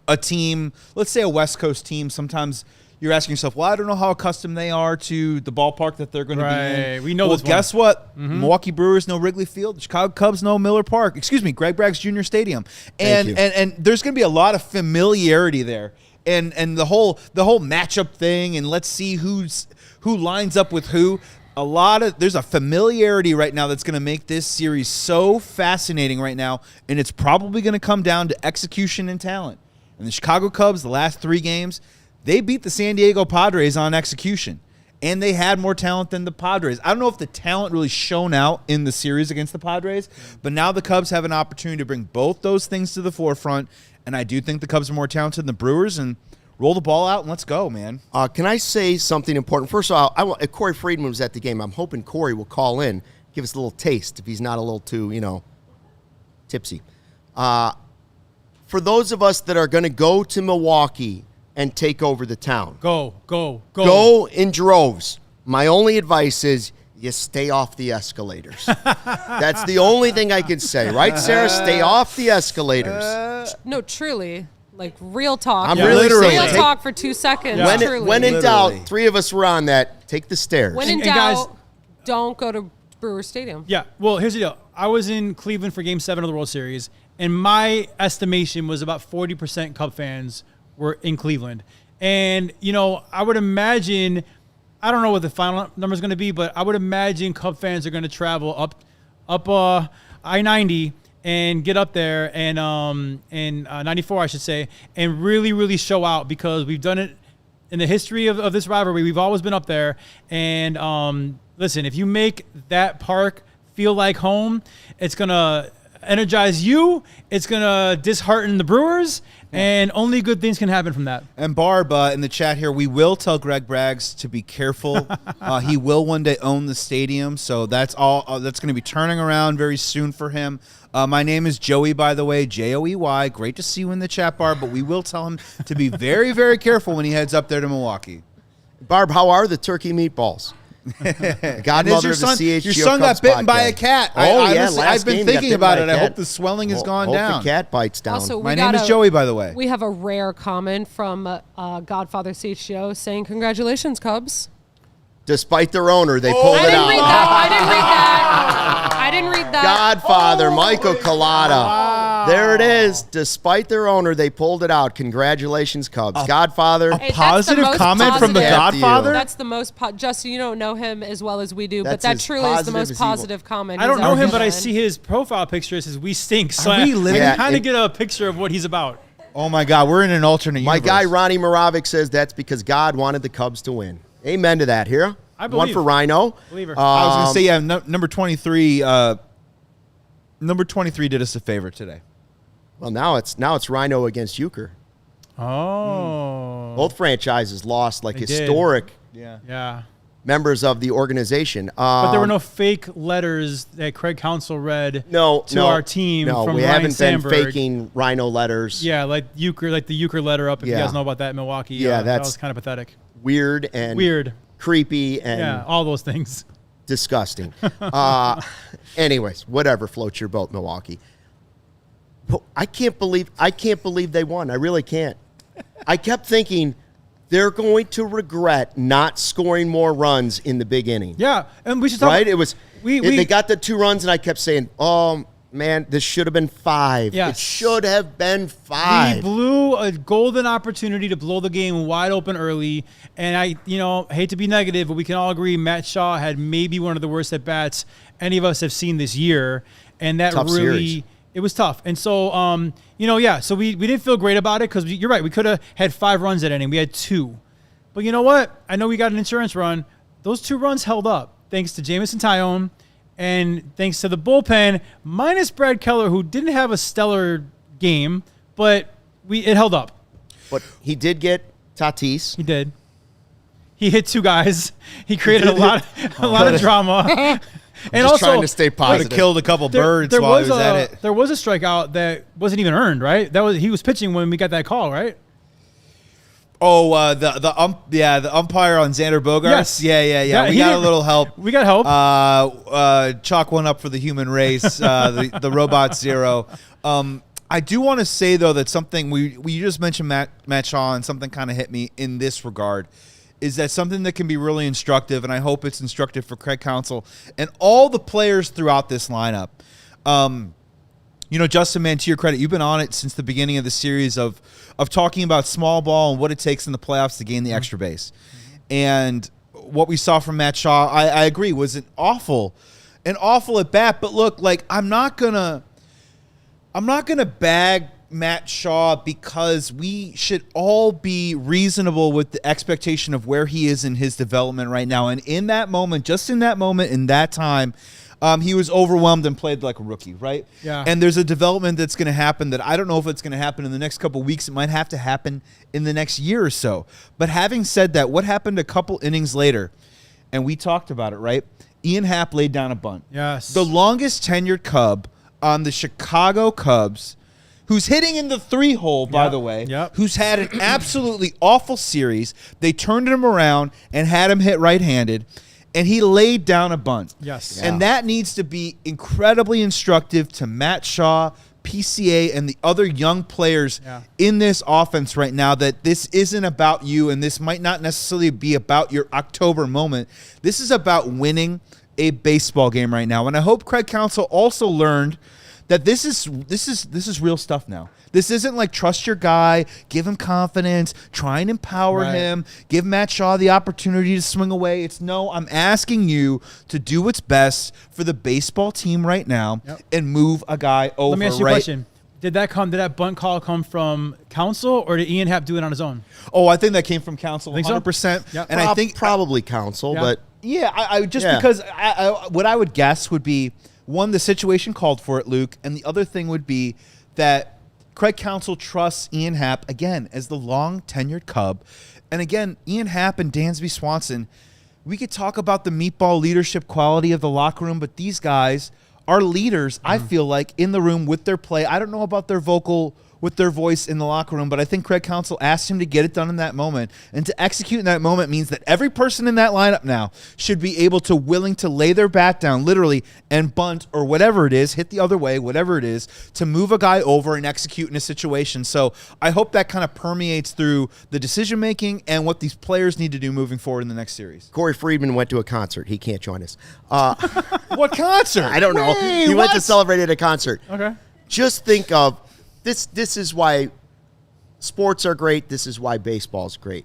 a team, let's say a West Coast team, sometimes you're asking yourself, well, I don't know how accustomed they are to the ballpark that they're going to be in. We know well, this one. guess what? Milwaukee Brewers know Wrigley Field. The Chicago Cubs know Miller Park. Excuse me, Greg Braggs Jr. Stadium. And there's going to be a lot of familiarity there. And the whole matchup thing, and let's see who lines up with who. There's a familiarity right now that's going to make this series so fascinating right now, and it's probably going to come down to execution and talent. And the Chicago Cubs, the last 3 games, they beat the San Diego Padres on execution, and they had more talent than the Padres. I don't know if the talent really shone out in the series against the Padres, but now the Cubs have an opportunity to bring both those things to the forefront, and I do think the Cubs are more talented than the Brewers, and roll the ball out and let's go, man. Can I say something important? First of all, Corey Friedman was at the game. I'm hoping Corey will call in, give us a little taste if he's not a little too, tipsy. For those of us that are going to go to Milwaukee and take over the town. Go in droves. My only advice is you stay off the escalators. That's the only thing I can say. Right, Sarah? Stay off the escalators. No, truly. Like real talk. I'm really real saying. talk for 2 seconds. Yeah. Truly. When in doubt, 3 of us were on that. Take the stairs. When in And guys- doubt, don't go to Brewer Stadium. Yeah, well, here's the deal. I was in Cleveland for Game 7 of the World Series, and my estimation was about 40% Cub fans were in Cleveland. And, I would imagine, I don't know what the final number is going to be, but I would imagine Cub fans are going to travel up I-90 and get up there and 94, I should say, and really, really show out, because we've done it in the history of this rivalry. We've always been up there. And listen, if you make that park feel like home, it's going to energize you. It's going to dishearten the Brewers. And only good things can happen from that. And Barb, in the chat here, we will tell Greg Braggs to be careful. He will one day own the stadium, so that's all. That's going to be turning around very soon for him. My name is Joey, by the way, Joey. Great to see you in the chat, Barb, but we will tell him to be very, very careful when he heads up there to Milwaukee. Barb, how are the turkey meatballs? Godmother of the CHGO Your son Cubs got bitten by podcast. a cat. Honestly, I've been thinking about it. I hope the swelling has gone hope down. the cat bites down. Also, My name is Joey, by the way. We have a rare comment from Godfather CHGO saying, "Congratulations, Cubs." Despite their owner, they pulled I it didn't out. read that. I didn't read that. Godfather, Michael Collada. There it is. Despite their owner, they pulled it out. Congratulations, Cubs. Godfather. Hey, that's the Positive most comment from the positive- Godfather? That's the most Justin, you don't know him as well as we do, but That's that as truly is the positive most as evil. positive comment. I don't he's know ever him, but I done. see his profile picture. It says "We stink." So Are we living- I kind Yeah, of get a picture of what he's about. Oh, my God. We're in an alternate My universe. guy, Ronnie Moravec, says that's because God wanted the Cubs to win. Amen to that. Here. I One believe. for Rhino. Believer. I was going to say, yeah, number 23. Number 23 did us a favor today. Well, now it's Rhino against Euchre. Oh. Both franchises lost like They did. historic Yeah. members of the organization. But there were no fake letters that Craig Counsell read to our team No, from we Ryan haven't Sandberg. been faking Rhino letters. Yeah, like the Euchre letter up, if you Yeah. guys know about that in Milwaukee. Yeah, that that's- was kind of pathetic. Weird and creepy and Yeah, all those things. disgusting. Anyways, whatever floats your boat, Milwaukee. But I can't believe they won. I really can't. I kept thinking they're going to regret not scoring more runs in the big inning. Yeah, and we should talk. Right? It was We- they got the 2 runs, and I kept saying, "Oh man, this should have been 5. Yes. It should have been We 5." blew a golden opportunity to blow the game wide open early. And I, hate to be negative, but we can all agree Matt Shaw had maybe one of the worst at bats any of us have seen this year. And that Tough really, series. it was tough. And so, so we didn't feel great about it because you're right. We could have had 5 runs that inning. We had 2. But you know what? I know we got an insurance run. Those 2 runs held up thanks to Jameson Taillon And thanks to the bullpen, minus Brad Keller, who didn't have a stellar game, but it held up. But he did get Tatis. He did. He hit 2 guys. He created a lot of drama. And Just also trying to stay Could have positive. killed a couple birds while he was at it. There was a strikeout that wasn't even earned, right? He was pitching when we got that call, right? Oh, the umpire on Xander Bogaerts. Yes. Yeah. We he got a didn't- little help. We got help. Chalk one up for the human race. The robot 0. I do want to say though that something we just mentioned Matt Shaw, and something kind of hit me in this regard. Is that something that can be really instructive, and I hope it's instructive for Craig Counsell and all the players throughout this lineup. Justin, man, to your credit, you've been on it since the beginning of the series of talking about small ball and what it takes in the playoffs to gain the extra base. And what we saw from Matt Shaw, I agree, was an awful at bat. But look, like I'm not gonna bag Matt Shaw because we should all be reasonable with the expectation of where he is in his development right now. And in that moment, in that time, he was overwhelmed and played like a rookie, right? Yeah. And there's a development that's going to happen that I don't know if it's going to happen in the next couple of weeks. It might have to happen in the next year or so. But having said that, what happened a couple innings later, and we talked about it, right? Ian Happ laid down a bunt. Yes. The longest tenured Cub on the Chicago Cubs, who's hitting in the 3-hole, by the way, who's had an absolutely awful series. They turned him around and had him hit right-handed, and he laid down a bunt. Yes. And that needs to be incredibly instructive to Matt Shaw, PCA, and the other young players in this offense right now, that this isn't about you, and this might not necessarily be about your October moment. This is about winning a baseball game right now. And I hope Craig Counsell also learned that this is real stuff now. This isn't like trust your guy, give him confidence, try and empower him, give Matt Shaw the opportunity to swing away. It's no, I'm asking you to do what's best for the baseball team right now and move a guy over. Let me ask you a question. Did that bunt call come from Counsell, or did Ian Happ do it on his own? Oh, I think that came from Counsell, Think so? 100%. Yeah. And I think probably Counsell, but I because what I would guess would be, one, the situation called for it, Luke, and the other thing would be that Craig Counsell trusts Ian Happ, again, as the long-tenured Cub. And again, Ian Happ and Dansby Swanson, we could talk about the meatball leadership quality of the locker room, but these guys are leaders, I feel like, in the room with their play. I don't know about their voice in the locker room, but I think Craig Counsell asked him to get it done in that moment. And to execute in that moment means that every person in that lineup now should be able to willing to lay their bat down, literally, and bunt or whatever it is, hit the other way, whatever it is, to move a guy over and execute in a situation. So I hope that kind of permeates through the decision-making and what these players need to do moving forward in the next series. Corey Friedman went to a concert. He can't join us. What concert? I don't know. Wait, He went what? to celebrate at a concert. Okay. Just think of this is why sports are great. This is why baseball's great.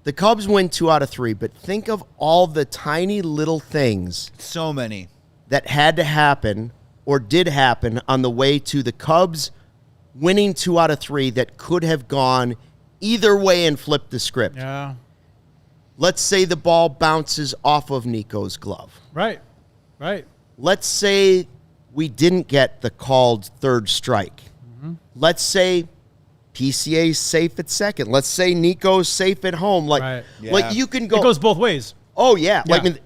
The Cubs win 2 out of 3, but think of all the tiny little things So many. that had to happen or did happen on the way to the Cubs winning 2 out of 3 that could have gone either way and flipped the script. Yeah. Let's say the ball bounces off of Nico's glove. Right. Let's say we didn't get the called third strike. Let's say PCA's safe at second. Let's say Nico's safe at home. Like you can go. It goes both ways. Oh, yeah. Like, I mean,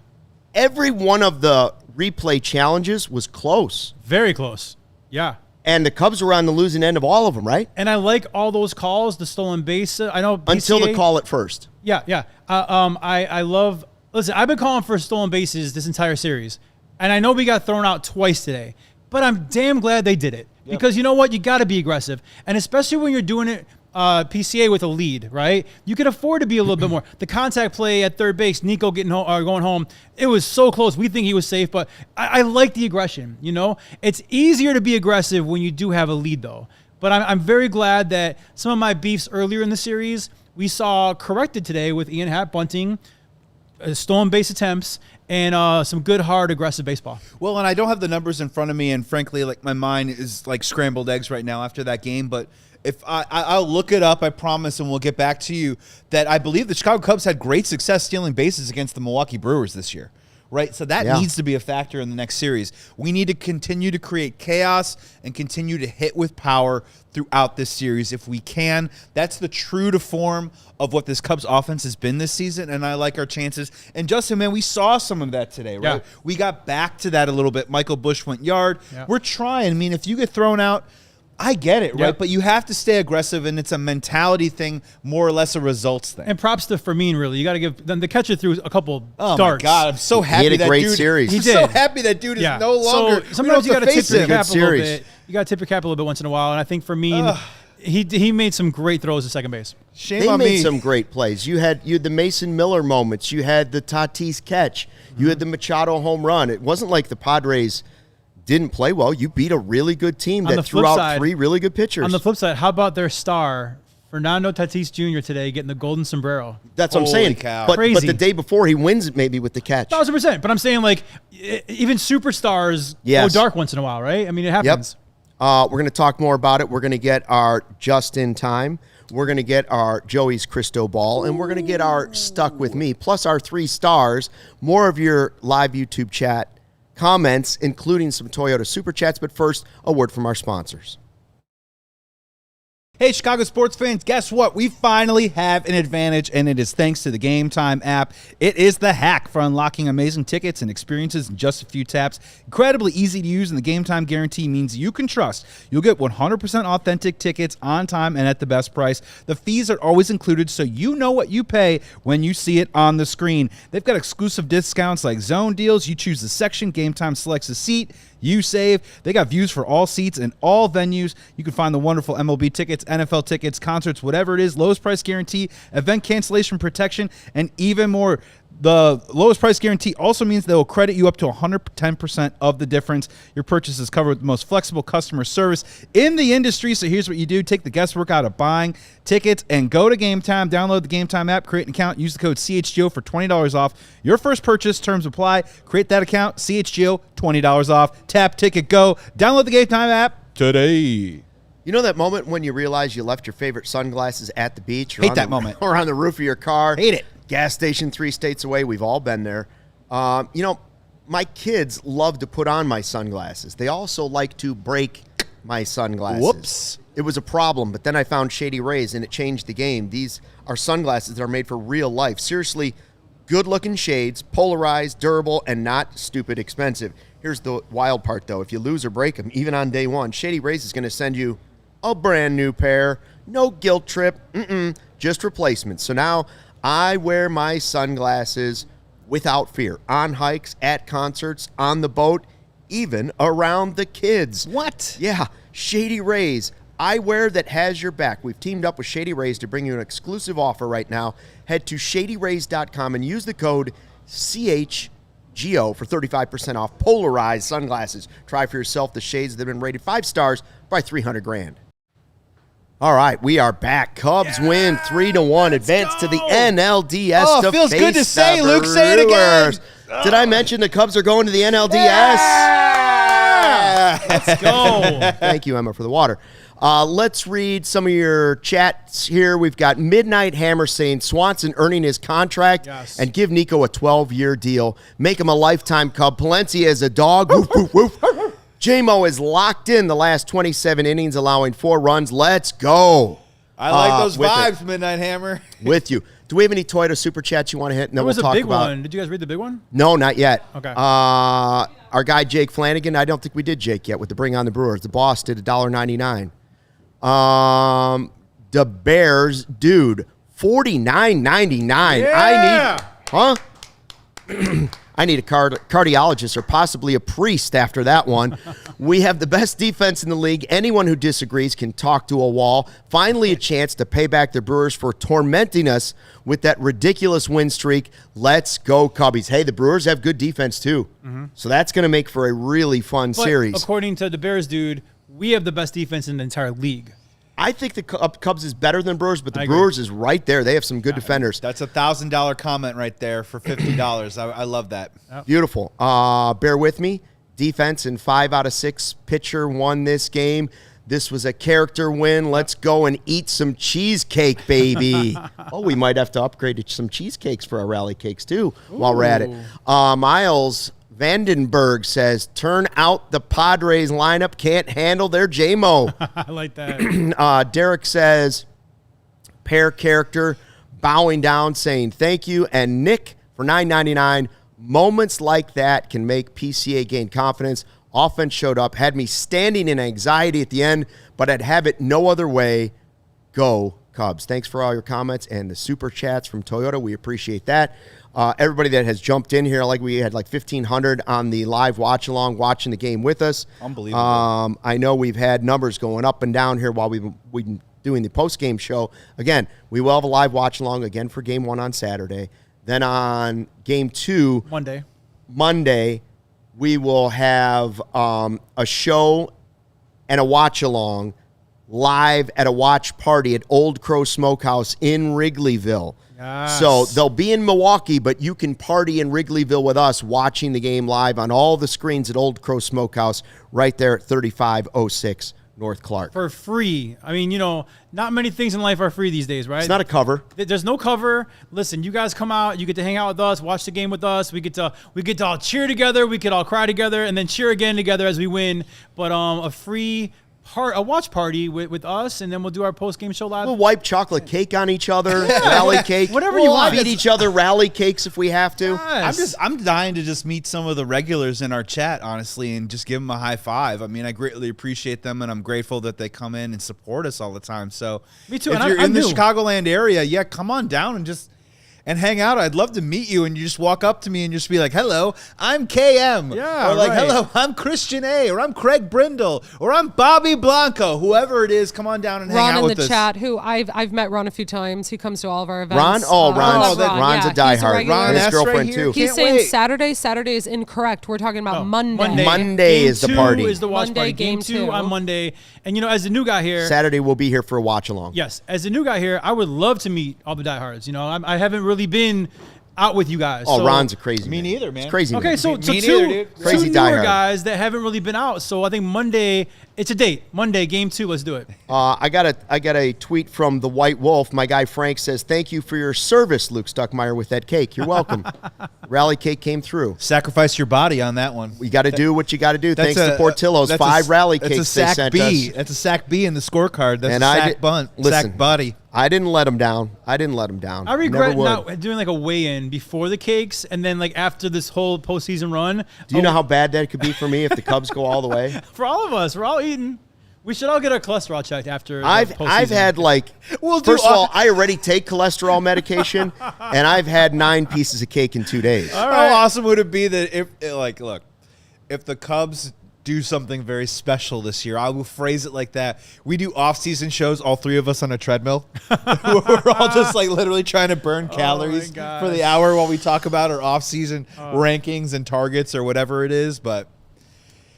every one of the replay challenges was close. Very close. Yeah. And the Cubs were on the losing end of all of them, right? And I like all those calls, the stolen base. I know PCA, Until the call at first. Yeah. I love. Listen, I've been calling for stolen bases this entire series, and I know we got thrown out twice today, but I'm damn glad they did it because you know what? You got to be aggressive, and especially when you're doing it PCA with a lead, right? You can afford to be a little bit more. The contact play at third base, Nico getting home, going home, it was so close. We think he was safe, but I like the aggression. You know, it's easier to be aggressive when you do have a lead, though. But I'm very glad that some of my beefs earlier in the series we saw corrected today with Ian Happ bunting, stolen base attempts, and some good, hard, aggressive baseball. Well, and I don't have the numbers in front of me, and frankly, like my mind is like scrambled eggs right now after that game. But if I'll look it up, I promise, and we'll get back to you. That I believe the Chicago Cubs had great success stealing bases against the Milwaukee Brewers this year, right? So that needs to be a factor in the next series. We need to continue to create chaos and continue to hit with power throughout this series if we can. That's the true to form of what this Cubs offense has been this season, and I like our chances. And Justin, man, we saw some of that today, right? Yeah. We got back to that a little bit. Michael Busch went yard. Yeah. We're trying. I mean, if you get thrown out, I get it, right? Yep. But you have to stay aggressive, and it's a mentality thing, more or less a results thing. And props to Fermin, really. You got to give them the catcher through a couple Oh starts. my God! I'm so happy had a that great dude. series. He I'm did. so happy that dude is no longer. So sometimes you got to tip face your him. cap a little series. bit. You got to tip your cap a little bit once in a while. And I think Fermin, he made some great throws at second base. Shame They on made me. some great plays. You had the Mason Miller moments. You had the Tatis catch. You had the Machado home run. It wasn't like the Padres didn't play well. You beat a really good team On that the threw flip out side- 3 really good pitchers. On the flip side, how about their star, Fernando Tatis Jr. today getting the golden sombrero? That's what I'm Holy saying. cow. But Crazy. the day before, he wins it maybe with the catch. 1,000%. But I'm saying, like, even superstars Yes. go dark once in a while, right? I mean, it Yep. happens. We're going to talk more about it. We're going to get our just in time. We're going to get our Joey's Crystal Ball, and we're going to get our Stuck With Me, plus our 3 stars. More of your live YouTube chat comments, including some Toyota Super Chats. But first, a word from our sponsors. Hey, Chicago sports fans, guess what? We finally have an advantage, and it is thanks to the Game Time app. It is the hack for unlocking amazing tickets and experiences in just a few taps. Incredibly easy to use, and the Game Time guarantee means you can trust you'll get 100% authentic tickets on time and at the best price. The fees are always included, so you know what you pay when you see it on the screen. They've got exclusive discounts like zone deals. You choose the section, Game Time selects a seat, you save. They got views for all seats and all venues. You can find the wonderful MLB tickets, NFL tickets, concerts, whatever it is, lowest price guarantee, event cancellation protection, and even more. The lowest price guarantee also means they will credit you up to 110% of the difference. Your purchase is covered with the most flexible customer service in the industry. So here's what you do. Take the guesswork out of buying tickets and go to Game Time. Download the Game Time app, create an account, use the code CHGO for $20 off. Your first purchase, terms apply. Create that account, CHGO, $20 off. Tap, ticket, go. Download the Game Time app today. You know that moment when you realize you left your favorite sunglasses at the beach? Or Hate on that the, moment. Or on the roof of your car. Hate it. Gas station 3 states away. We've all been there. My kids love to put on my sunglasses. They also like to break my sunglasses. Whoops. It was a problem, but then I found Shady Rays, and it changed the game. These are sunglasses that are made for real life. Seriously, good-looking shades, polarized, durable, and not stupid expensive. Here's the wild part, though. If you lose or break them, even on day one, Shady Rays is going to send you a brand new pair. No guilt trip. Just replacements. So now I wear my sunglasses without fear. On hikes, at concerts, on the boat, even around the kids. What? Yeah, Shady Rays. Eyewear that has your back. We've teamed up with Shady Rays to bring you an exclusive offer right now. Head to shadyrays.com and use the code CHGO for 35% off polarized sunglasses. Try for yourself the shades that have been rated 5 stars by 300 grand. All right, we are back. Cubs win 3-1, advance to the NLDS. Oh, to feels good to face say, the Luke. Say it again. Brewers. Did I mention the Cubs are going to the NLDS? Let's go. Thank you, Emma, for the water. Let's read some of your chats here. We've got Midnight Hammer saying Swanson earning his contract and give Nico a 12-year deal. Make him a lifetime Cub. Palencia is a dog. Woof, woof, woof. J-Mo is locked in the last 27 innings, allowing 4 runs. Let's go. I like those with vibes, it. Midnight Hammer. With you. Do we have any Toyota Super Chats you want to hit? And then That was we'll a talk big about one. Did you guys read the big one? No, not yet. Okay. Our guy Jake Flanagan, I don't think we did Jake yet with the Bring on the Brewers. The boss did $1.99. The Bears, dude, $49.99. Yeah. I need a cardiologist or possibly a priest after that one. We have the best defense in the league. Anyone who disagrees can talk to a wall. Finally, a chance to pay back the Brewers for tormenting us with that ridiculous win streak. Let's go, Cubbies. Hey, the Brewers have good defense, too. So that's going to make for a really fun But series. according to the Bears dude, we have the best defense in the entire league. I think the Cubs is better than Brewers, but the I agree. Brewers is right there. They have some good defenders. That's a $1,000 comment right there for $50. I love that. Beautiful. Bear with me. Defense in 5 out of 6. Pitcher won this game. This was a character win. Let's go and eat some cheesecake, baby. Oh, we might have to upgrade to some cheesecakes for our rally cakes, too, while we're at it. Miles Vandenberg says, turn out the Padres lineup. Can't handle their JMO. I like that. Derek says, pair character, bowing down, saying thank you. And Nick for $9.99. Moments like that can make PCA gain confidence. Offense showed up, had me standing in anxiety at the end, but I'd have it no other way. Go Cubs. Thanks for all your comments and the super chats from Toyota. We appreciate that. Everybody that has jumped in here, like we had like 1,500 on the live watch along, watching the game with us. Unbelievable. I know we've had numbers going up and down here while we've been doing the post game show. Again, we will have a live watch along again for game 1 on Saturday. Then on game 2, Monday, we will have a show and a watch along live at a watch party at Old Crow Smokehouse in Wrigleyville. Yes. So they'll be in Milwaukee, but you can party in Wrigleyville with us watching the game live on all the screens at Old Crow Smokehouse right there at 3506 North Clark. For free. I mean, not many things in life are free these days, right? It's not a cover. There's no cover. Listen, you guys come out. You get to hang out with us, watch the game with us. We get to all cheer together. We could all cry together, and then cheer again together as we win. But a free a watch party with us, and then we'll do our post game show live. We'll wipe chocolate cake on each other, rally cake. Whatever you want. Feed each other rally cakes if we have to. Yes. I'm dying to just meet some of the regulars in our chat, honestly, and just give them a high five. I mean, I greatly appreciate them, and I'm grateful that they come in and support us all the time. So, Me too. If And you're I'm in the new. Chicagoland area, yeah, come on down and hang out. I'd love to meet you, and you just walk up to me and just be like, hello, I'm KM. Yeah, or like, right. hello, I'm Christian A, or I'm Craig Brindle, or I'm Bobby Blanco. Whoever it is, come on down and hang Ron out in with the us. chat, who I've met Ron a few times. He comes to all of our events. Ron? Oh, Ron's a yeah, diehard. regular. Ron, And his that's girlfriend, right here. too. He's Can't saying wait. Saturday. Saturday is incorrect. We're talking about Monday. Monday Game is the 2 party. is the watch Monday, party. Game game 2 2. on Monday. And, as a new guy here. Saturday we'll be here for a watch along. Yes. As a new guy here, I would love to meet all the diehards. I haven't really been out with you guys. Oh, so- Ron's a crazy Me man. neither, man. It's crazy. Okay, man. so Me two neither, dude. Crazy newer diehard. guys that haven't really been out. So I think Monday, it's a date. Monday, game 2, let's do it. I got a tweet from the White Wolf. My guy Frank says, "Thank you for your service, Luke Stuckmeyer, with that cake. You're welcome." Rally cake came through. Sacrifice your body on that one. We got to do what you got to do. Thanks to a- Portillo's that's 5 rally That's a cakes they sack sent B. us. That's a sack B in the scorecard. That's And a I sack did- bunt. listen, sack buddy. I didn't let him down. I Never regret would. not doing like a weigh-in before the cakes, and then like after this whole postseason run. Do you know how bad that could be for me if the Cubs go all the way? For all of us, we're all eating. We should all get our cholesterol checked after. the I've postseason. had like We'll do first of all- all, I already take cholesterol medication, and I've had 9 pieces of cake in 2 days. How awesome would it be that if the Cubs do something very special this year, I will phrase it like that. We do off-season shows, all 3 of us on a treadmill. We're all just like literally trying to burn calories gosh. for the hour while we talk about our off-season rankings and targets or whatever it is. But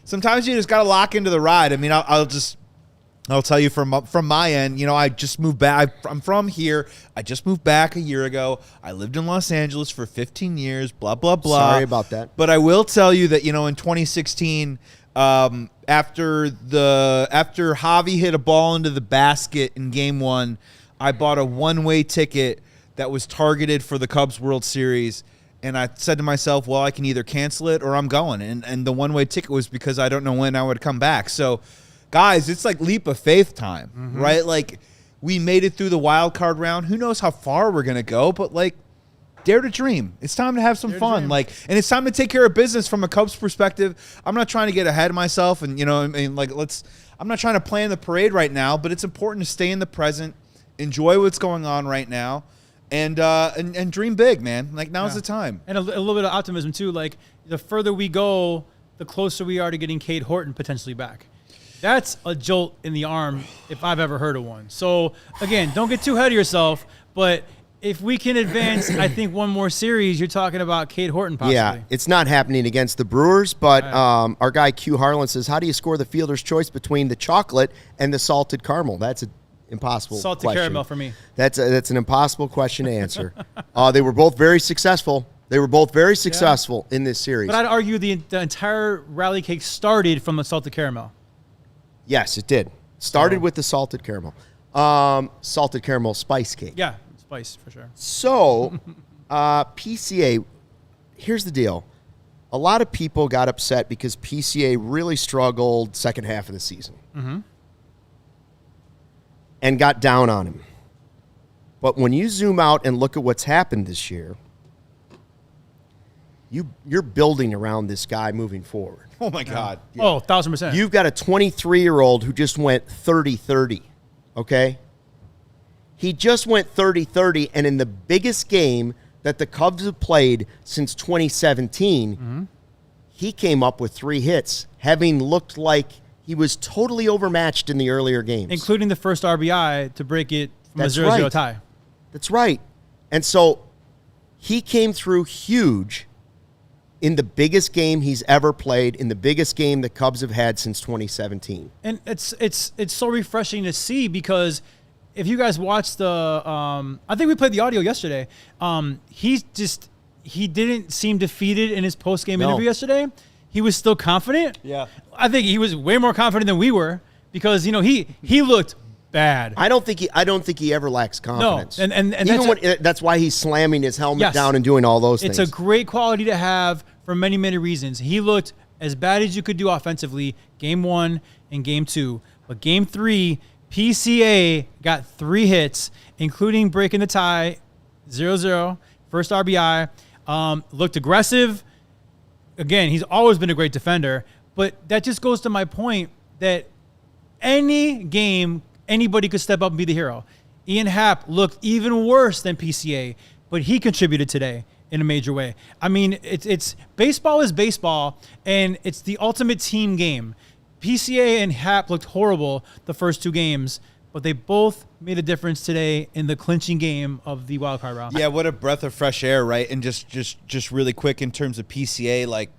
sometimes you just got to lock into the ride. I mean, I'll tell you from my end, I just moved back. I'm from here. I just moved back a year ago. I lived in Los Angeles for 15 years, blah, blah, blah. Sorry about that. But I will tell you that, in 2016, after Javi hit a ball into the basket in game 1, I bought a one-way ticket that was targeted for the Cubs World Series. And I said to myself, well, I can either cancel it or I'm going. And the one-way ticket was because I don't know when I would come back. So, guys, it's like leap of faith time, right? Like, we made it through the wild card round. Who knows how far we're going to go, but, like, dare to dream. It's time to have some fun. And it's time to take care of business from a Cubs perspective. I'm not trying to get ahead of myself and, I'm not trying to plan the parade right now, but it's important to stay in the present, enjoy what's going on right now, and dream big, man. Like, now's the time. And a little bit of optimism too. Like the further we go, the closer we are to getting Cade Horton potentially back. That's a jolt in the arm if I've ever heard of one. So again, don't get too ahead of yourself, but if we can advance, I think one more series, you're talking about Cade Horton possibly. Yeah, it's not happening against the Brewers, but our guy Q Harlan says, how do you score the fielder's choice between the chocolate and the salted caramel? That's an impossible Salted question. caramel for me. That's an impossible question to answer. They were both very successful. In this series. But I'd argue the entire rally cake started from the salted caramel. Yes, it did. Started with the salted caramel. Salted caramel spice cake. Yeah, spice for sure. So, PCA, here's the deal. A lot of people got upset because PCA really struggled second half of the season. And got down on him. But when you zoom out and look at what's happened this year, you're building around this guy moving forward. Oh, my God. Yeah. Oh, 1,000%. You've got a 23-year-old who just went 30-30, okay? He just went 30-30, and in the biggest game that the Cubs have played since 2017, he came up with 3 hits, having looked like he was totally overmatched in the earlier games. Including the first RBI to break it from That's a 0-0 right. tie. That's right. And so he came through huge in the biggest game he's ever played, in the biggest game the Cubs have had since 2017. And it's so refreshing to see because if you guys watched the I think we played the audio yesterday. He didn't seem defeated in his post-game interview yesterday. He was still confident. Yeah. I think he was way more confident than we were because he looked bad. I don't think he ever lacks confidence. No, and that's why he's slamming his helmet Yes. down and doing all those things. It's a great quality to have for many, many reasons. He looked as bad as you could do offensively, game 1 and game 2. But game 3, PCA got 3 hits, including breaking the tie, 0-0, first RBI. Looked aggressive. Again, he's always been a great defender. But that just goes to my point that any game, anybody could step up and be the hero. Ian Happ looked even worse than PCA, but he contributed today in a major way. I mean, it's baseball is baseball, and it's the ultimate team game. PCA and Happ looked horrible the first 2 games, but they both made a difference today in the clinching game of the wild card round. Yeah, what a breath of fresh air, right? And just really quick in terms of PCA, like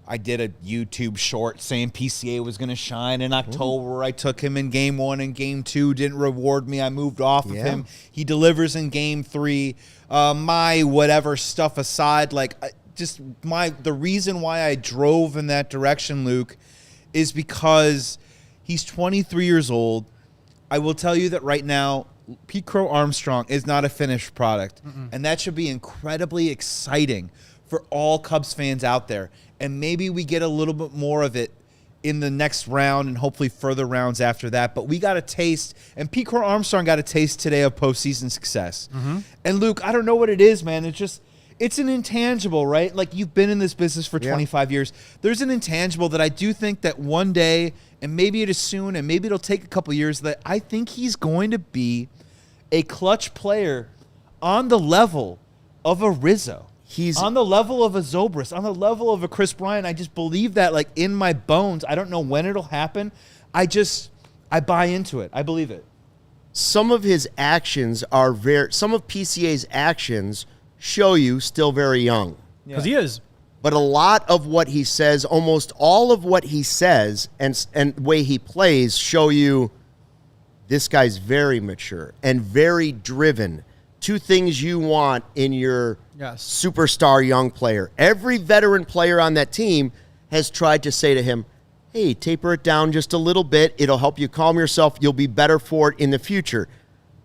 I did a YouTube short saying PCA was going to shine in October. I took him in game 1 and game 2, didn't reward me. I moved off of him. He delivers in game 3. My whatever stuff aside, the reason why I drove in that direction, Luke, is because he's 23 years old. I will tell you that right now, Pete Crow-Armstrong is not a finished product. And that should be incredibly exciting for all Cubs fans out there. And maybe we get a little bit more of it in the next round and hopefully further rounds after that. But we got a taste, and Pete Crow-Armstrong got a taste today of postseason success. And Luke, I don't know what it is, man. It's an intangible, right? Like, you've been in this business for 25 years. There's an intangible that I do think that one day, and maybe it is soon, and maybe it'll take a couple years, that I think he's going to be a clutch player on the level of a Rizzo. He's on the level of a Zobrist, on the level of a Chris Bryant. I just believe that, like, in my bones. I don't know when it'll happen. I buy into it. I believe it. Some of his actions some of PCA's actions show you still very young. Because he is. But a lot of what he says, almost all of what he says and the way he plays show you this guy's very mature and very driven. 2 things you want in your superstar young player. Every veteran player on that team has tried to say to him, hey, taper it down just a little bit. It'll help you calm yourself. You'll be better for it in the future.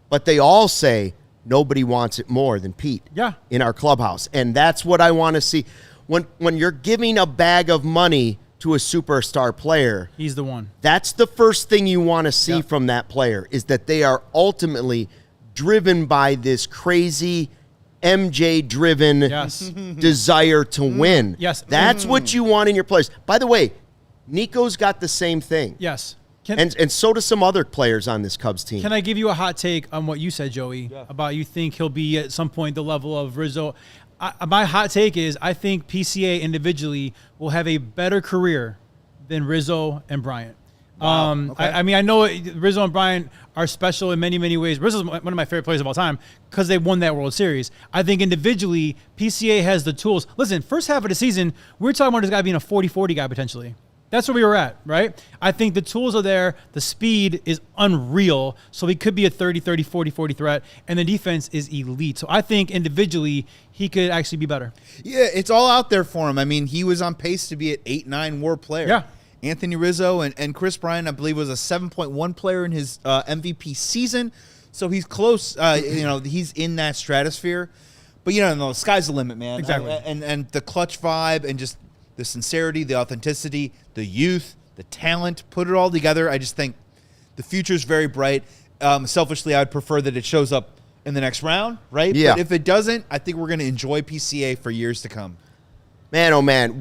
But they all say nobody wants it more than Pete in our clubhouse. And that's what I want to see. When you're giving a bag of money to a superstar player, he's the one. That's the first thing you want to see from that player, is that they are ultimately driven by this crazy MJ-driven desire to win. Yes. That's what you want in your players. By the way, Nico's got the same thing. Yes. And so do some other players on this Cubs team. Can I give you a hot take on what you said, Joey, about you think he'll be at some point the level of Rizzo? My hot take is I think PCA individually will have a better career than Rizzo and Bryant. Wow. I mean, I know Rizzo and Bryant are special in many, many ways. Rizzo's one of my favorite players of all time because they won that World Series. I think individually, PCA has the tools. Listen, first half of the season, we were talking about this guy being a 40-40 guy potentially. That's where we were at, right? I think the tools are there. The speed is unreal. So he could be a 30, 40 threat. And the defense is elite. So I think individually he could actually be better. Yeah, it's all out there for him. I mean, he was on pace to be an 8-9 WAR player. Yeah. Anthony Rizzo and Chris Bryant, I believe, was a 7.1 player in his MVP season. So he's close. He's in that stratosphere. But, the sky's the limit, man. Exactly. And the clutch vibe and just the sincerity, the authenticity, the youth, the talent, put it all together. I just think the future is very bright. Selfishly, I'd prefer that it shows up in the next round, right? Yeah. But if it doesn't, I think we're going to enjoy PCA for years to come. Man, oh, man.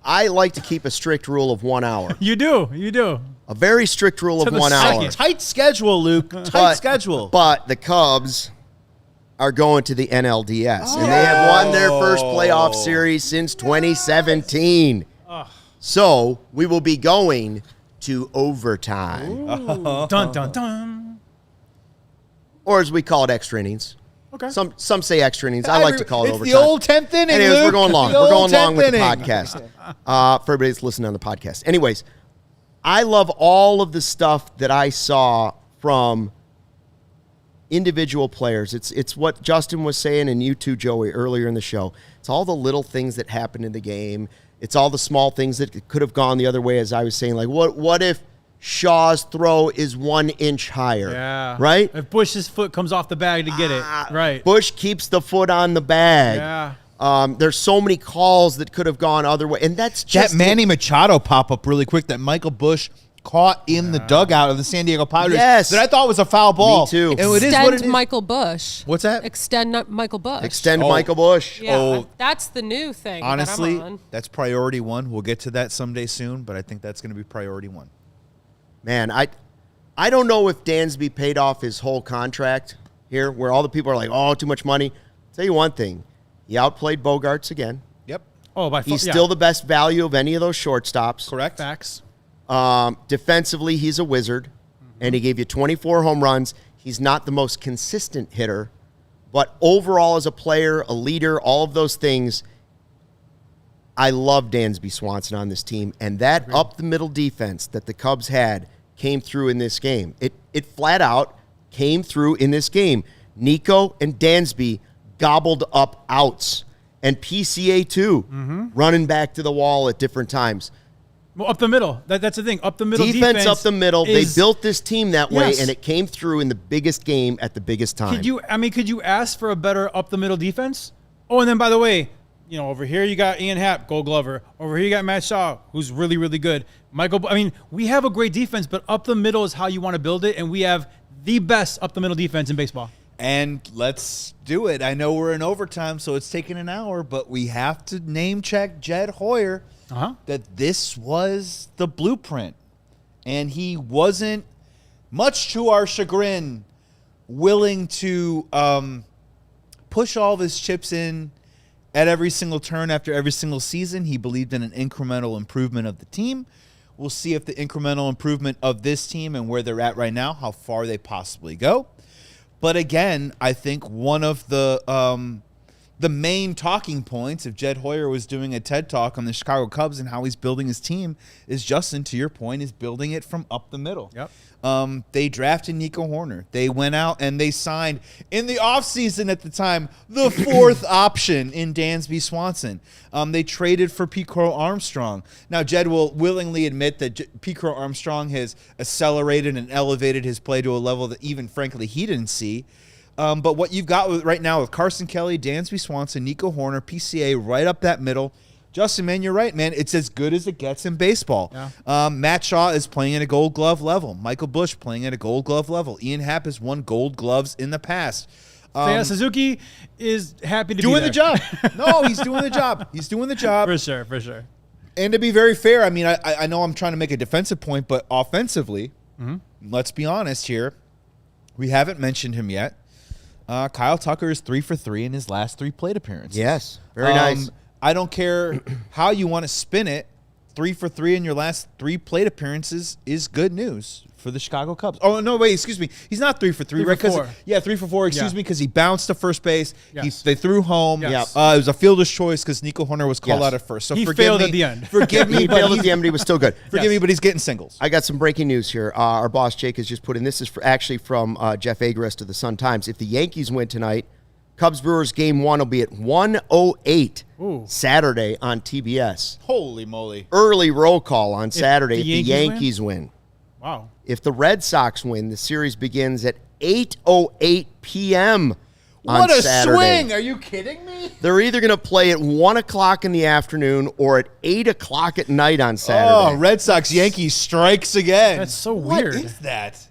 I like to keep a strict rule of 1 hour. You do. A very strict rule To of the 1 hour. second. Tight schedule, Luke. Tight schedule. But the Cubs are going to the NLDS, and they have won their first playoff series since 2017. So we will be going to overtime, Dun, dun, dun. or as we call it, extra innings. Okay. Some say extra innings. I like to call it it's overtime. the old 10th inning, Anyways, Luke. we're going long. The We're old going long 10th with the inning. podcast. For everybody that's listening on the podcast. Anyways, I love all of the stuff that I saw from individual players. It's what Justin was saying, and you too, Joey, earlier in the show. It's all the little things that happen in the game. It's all the small things that could have gone the other way, as I was saying. Like, what if Shaw's throw is 1 inch higher? Yeah. Right? If Busch's foot comes off the bag to get it. Right. Busch keeps the foot on the bag. Yeah. There's so many calls that could have gone other way, and that's just That Manny Machado pop-up really quick that Michael Busch caught in the dugout of the San Diego Padres Yes. that I thought was a foul ball. Me too. And it is what it Extend is. Michael Busch. What's that? Extend Michael Busch. Extend Michael Busch. Yeah, that's the new thing. Honestly, that I'm on. that's priority one. We'll get to that someday soon, but I think that's going to be priority one. Man, I don't know if Dansby paid off his whole contract here, where all the people are like, oh, too much money. I'll tell you one thing. He outplayed Bogarts again. Yep. Oh, by He's still the best value of any of those shortstops. Correct. Facts. Defensively, he's a wizard, and he gave you 24 home runs. He's not the most consistent hitter, but overall as a player, a leader, all of those things, I love Dansby Swanson on this team, and that up-the-middle defense that the Cubs had came through in this game. It flat out came through in this game. Nico and Dansby gobbled up outs, and PCA too, running back to the wall at different times. Well, up the middle. That's the thing. Up the middle Defense up the middle. They is- built this team that way, Yes. and it came through in the biggest game at the biggest time. Could you ask for a better up the middle defense? Oh, and then by the way, over here you got Ian Happ, Gold Glover. Over here you got Matt Shaw, who's really, really good. We have a great defense, but up the middle is how you want to build it, and we have the best up the middle defense in baseball. And let's do it. I know we're in overtime, so it's taking an hour, but we have to name check Jed Hoyer that this was the blueprint. And he wasn't, much to our chagrin, willing to push all of his chips in at every single turn after every single season. He believed in an incremental improvement of the team. We'll see if the incremental improvement of this team and where they're at right now, how far they possibly go. But again, I think one of the main talking points, if Jed Hoyer was doing a TED Talk on the Chicago Cubs and how he's building his team, is Justin, to your point, is building it from up the middle. Yep. They drafted Nico Hoerner. They went out and they signed, in the offseason at the time, the fourth option in Dansby Swanson. They traded for Pete Crow-Armstrong. Now, Jed will willingly admit that Pete Crow-Armstrong has accelerated and elevated his play to a level that even, frankly, he didn't see. But what you've got right now with Carson Kelly, Dansby Swanson, Nico Hoerner, PCA, right up that middle. Justin, man, you're right, man. It's as good as it gets in baseball. Yeah. Matt Shaw is playing at a Gold Glove level. Michael Busch playing at a Gold Glove level. Ian Happ has won Gold Gloves in the past. Seiya Suzuki is happy to Doing be there. the job. No, he's doing the job. He's doing the job. For sure. And to be very fair, I mean, I know I'm trying to make a defensive point, but offensively, let's be honest here. We haven't mentioned him yet. Kyle Tucker is 3 for 3 in his last 3 plate appearances. Yes, very nice. I don't care how you want to spin it. 3 for 3 in your last 3 plate appearances is good news for the Chicago Cubs. Oh, no, wait, excuse me. He's not 3 for 3, 3 right? for 4. Yeah, 3 for 4, excuse me, because he bounced to first base. Yes. They threw home. Yes. It was a fielder's choice because Nico Hoerner was called Yes. out at first. So He forgive failed me. at the end. Forgive me, He but failed at he's- the end, but he was still good. forgive me, but he's getting singles. I got some breaking news here. Our boss Jake has just put in. This is actually from Jeff Agrest of the Sun-Times. If the Yankees win tonight, Cubs Brewers game 1 will be at 1:08 Ooh. Saturday on TBS. Holy moly. Early roll call on Saturday if the Yankees Yankees win. Wow. If the Red Sox win, the series begins at 8:08 p.m. on What a Saturday. swing. Are you kidding me? They're either going to play at 1 o'clock in the afternoon or at 8 o'clock at night on Saturday. Oh, Red Sox Yankees strikes again. That's so What weird. is that?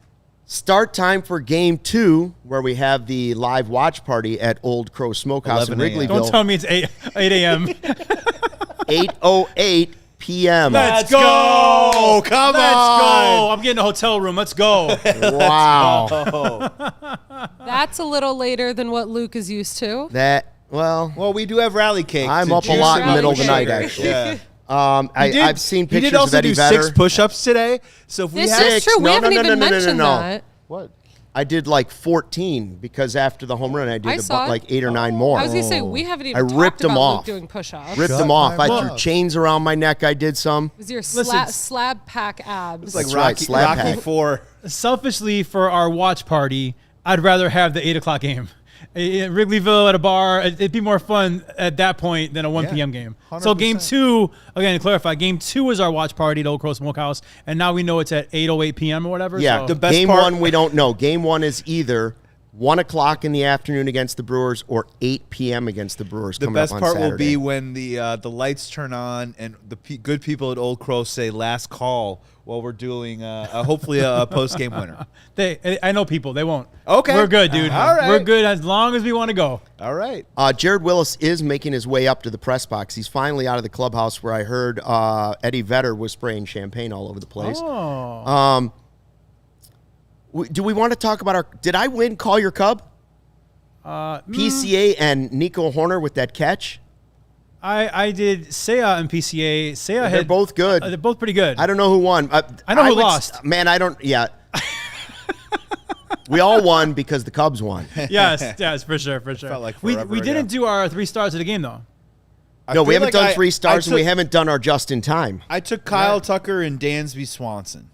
Start time for game 2, where we have the live watch party at Old Crow Smokehouse in 11 a.m. Don't Wrigleyville. tell me it's 8 a.m. 8:08 p.m. Let's go. Come Let's on. go. I'm getting a hotel room. Let's go. Wow. That's a little later than what Luke is used to. Well, we do have rally cake. I'm to up a juice lot in the it middle of with the night, sugar. actually. Yeah. I've seen He pictures did also of Eddie do Vedder. 6 push-ups today. So if we This had is true. We No, haven't no, no, even no, no, no, mentioned no. that. what? I did like 14 because after the home run, I I did saw it. like 8 or 9 more. I was going to say, we haven't even I talked ripped about them Luke off. doing push-ups. Ripped It them off. I my threw love. chains around my neck. I did some. was your Listen. slab pack abs. It's like That's right, slap Rocky pack. 4. Selfishly, for our watch party, I'd rather have the 8 o'clock game. In Wrigleyville at a bar, it'd be more fun at that point than a 1 p.m. game. So 100%. game 2, again, to clarify, game 2 was our watch party at Old Crow Smokehouse, and now we know it's at 8:08 p.m. or whatever. Yeah, so. The best game part- 1 we don't know. Game 1 is either 1 o'clock in the afternoon against the Brewers or 8 p.m. against the Brewers. The coming best up on part will Saturday. be when the lights turn on and the good people at Old Crow say "last call" while we're doing hopefully a post game winner. I know people. They won't. Okay. We're good, dude. All right. We're good as long as we want to go. All right. Jared Wyllys is making his way up to the press box. He's finally out of the clubhouse where I heard Eddie Vedder was spraying champagne all over the place. Oh. Do we want to talk about did I win Call Your Cub? PCA and Nico Hoerner with that catch? I did Seiya and PCA. Seiya They're had both good. They're both pretty good. I don't know who won. I know who would lost. Man, I don't. Yeah. We all won because the Cubs won. yes, for sure. Felt like we forever didn't ago. do our 3 stars of the game though. No, we feel haven't like done 3 stars, and we took- haven't done our just in time. I took Kyle Tucker and Dansby Swanson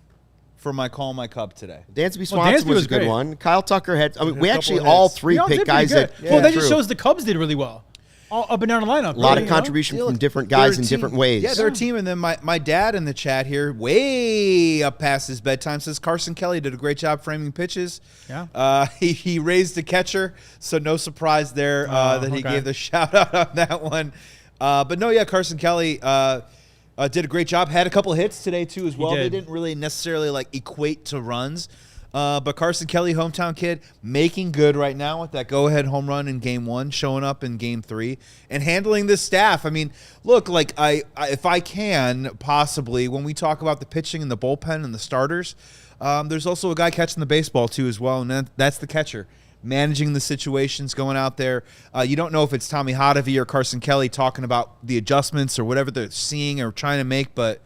for my Call My Cub today. Dansby Swanson Dansby was was a good great. one. Kyle Tucker had. I mean, we a couple actually of all hits. 3 We all picked did pretty guys good. that. Well, that came just through. shows the Cubs did really well. All up and down the lineup. A lot really, of you know? contribution Yeah, from look, different they're guys a in team. different ways. Yeah, they're a team. And then my dad in the chat here, way up past his bedtime, says Carson Kelly did a great job framing pitches. Yeah. He raised the catcher, so no surprise there that he okay. gave the shout out on that one. But no, yeah, Carson Kelly did a great job. Had a couple hits today too as well. They did. didn't really necessarily like equate to runs. But Carson Kelly, hometown kid, making good right now with that go-ahead home run in Game 1, showing up in Game 3, and handling this staff. I mean, look, like I if I can possibly, when we talk about the pitching and the bullpen and the starters, there's also a guy catching the baseball too as well, and that's the catcher. Managing the situations, going out there. You don't know if it's Tommy Hotovy or Carson Kelly talking about the adjustments or whatever they're seeing or trying to make, but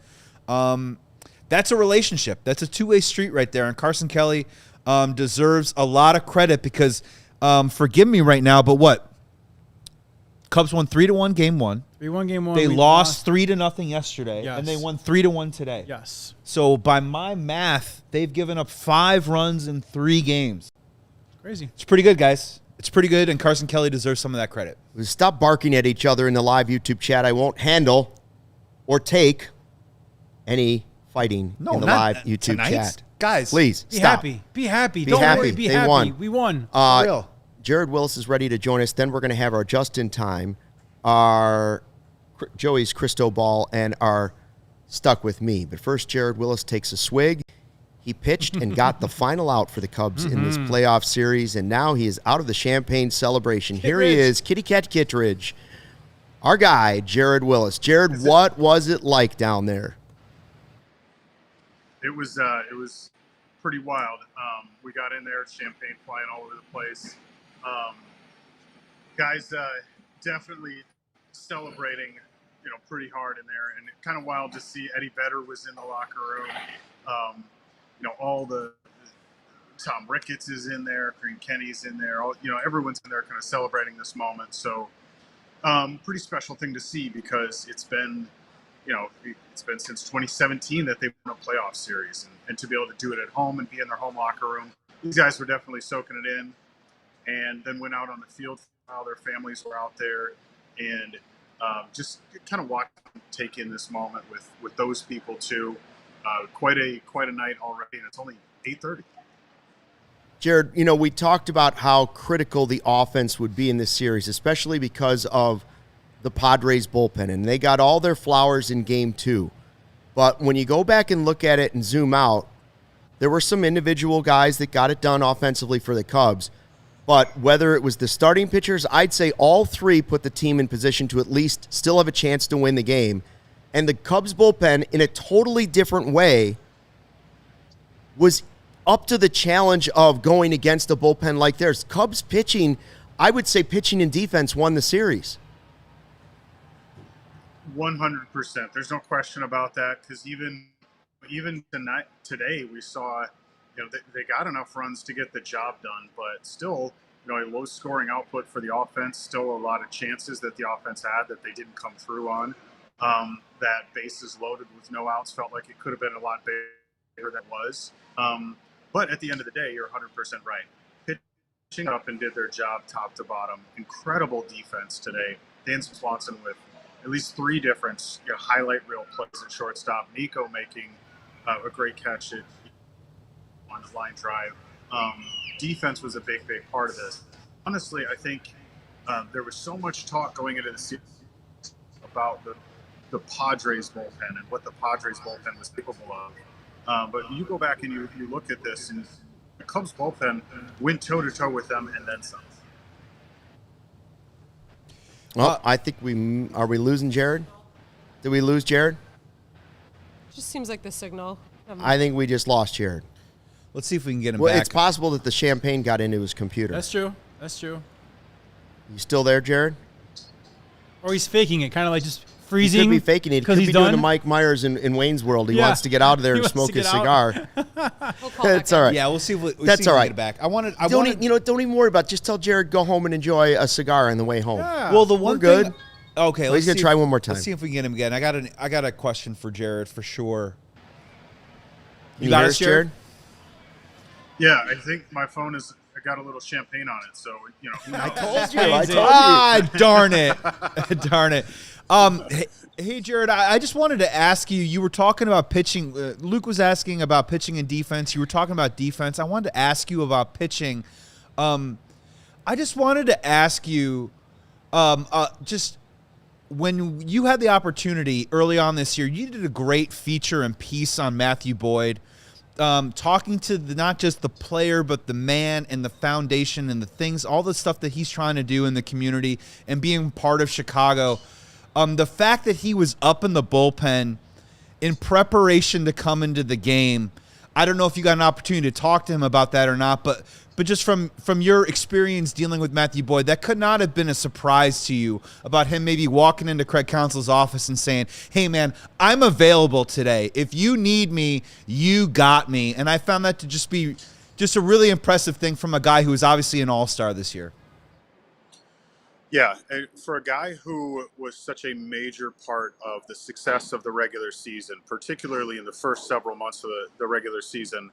that's a relationship. That's a two-way street right there. And Carson Kelly deserves a lot of credit because, forgive me right now, but what? Cubs won 3-1 Game 1. 3-1 game 1. They we lost 3-0 yesterday, Yes. and they won 3-1 today. Yes. So by my math, they've given up 5 runs in 3 games. Crazy. It's pretty good, guys. It's pretty good, and Carson Kelly deserves some of that credit. Stop barking at each other in the live YouTube chat. I won't handle or take any fighting in the live YouTube tonight. chat. Guys. Please, Be stop. happy. Be happy. Be Don't happy. worry. Be They happy. won. We won. For real. Jared Wyllys is ready to join us. Then we're going to have our just in time, our Joey's Cristobal, and our Stuck With Me. But first, Jared Wyllys takes a swig. He pitched and got the final out for the Cubs in this playoff series, and now he is out of the champagne celebration. Here he is, Kitty Cat Kittredge, our guy, Jared Wyllys. Jared, what was it like down there? It was pretty wild. We got in there, champagne flying all over the place. Guys definitely celebrating, pretty hard in there, and kind of wild to see Eddie Vedder was in the locker room. All the Tom Ricketts is in there, Green Kenny's in there. Everyone's in there kind of celebrating this moment. So pretty special thing to see because it's been since 2017 that they've won a playoff series, and to be able to do it at home and be in their home locker room, these guys were definitely soaking it in, and then went out on the field while their families were out there, and just kind of watch them take in this moment with those people too. Quite a night already, and it's only 8:30. Jared, we talked about how critical the offense would be in this series, especially because of the Padres bullpen, and they got all their flowers in game 2. But when you go back and look at it and zoom out, there were some individual guys that got it done offensively for the Cubs. But whether it was the starting pitchers, I'd say all three put the team in position to at least still have a chance to win the game. And the Cubs bullpen, in a totally different way, was up to the challenge of going against a bullpen like theirs. Cubs pitching, I would say pitching and defense won the series. 100%. There's no question about that, because even today we saw, they got enough runs to get the job done, but still, a low scoring output for the offense. Still a lot of chances that the offense had that they didn't come through on. That bases loaded with no outs felt like it could have been a lot bigger than it was. But at the end of the day, you're 100% right. Pitching up and did their job top to bottom. Incredible defense today. Dansby Swanson with at least 3 different highlight reel plays at shortstop. Nico making a great catch on the line drive. Defense was a big part of this. Honestly, I think there was so much talk going into the season about the Padres bullpen and what the Padres bullpen was capable of. But you go back and you look at this, and the Cubs bullpen went toe-to-toe with them and then some. Well, I think are we losing Jared? Did we lose Jared? Just seems like the signal. I think we just lost Jared. Let's see if we can get him Well, back. it's possible that the champagne got into his computer. That's true. You still there, Jared? Or he's faking it, kind of like just He freezing. could be faking it. He because could he's be doing done. the Mike Myers in Wayne's World. He Yeah. wants to get out of there He and wants smoke to his get out. cigar. We'll call That's back all in. right. Yeah, we'll see if we That's see if all we right. get it back. I wanted. Don't even worry about it. Just tell Jared go home and enjoy a cigar on the way home. Well, the one We're good. thing. Okay, Well, he's gonna try one more time. Let's see if we can get him again. I got a question for Jared for sure. You got hear us, Jared? Yeah, I think my phone I got a little champagne on it, so who knows? I told you. Ah, darn it. Darn it. Hey, Jared, I just wanted to ask you, you were talking about pitching. Luke was asking about pitching and defense. You were talking about defense. I wanted to ask you about pitching. I just wanted to ask you, just when you had the opportunity early on this year, you did a great feature and piece on Matthew Boyd, talking to not just the player, but the man and the foundation and the things, all the stuff that he's trying to do in the community and being part of Chicago. The fact that he was up in the bullpen in preparation to come into the game, I don't know if you got an opportunity to talk to him about that or not, but just from your experience dealing with Matthew Boyd, that could not have been a surprise to you about him maybe walking into Craig Counsell's office and saying, hey, man, I'm available today. If you need me, you got me. And I found that to just be just a really impressive thing from a guy who is obviously an all-star this year. Yeah, for a guy who was such a major part of the success of the regular season, particularly in the first several months of the regular season,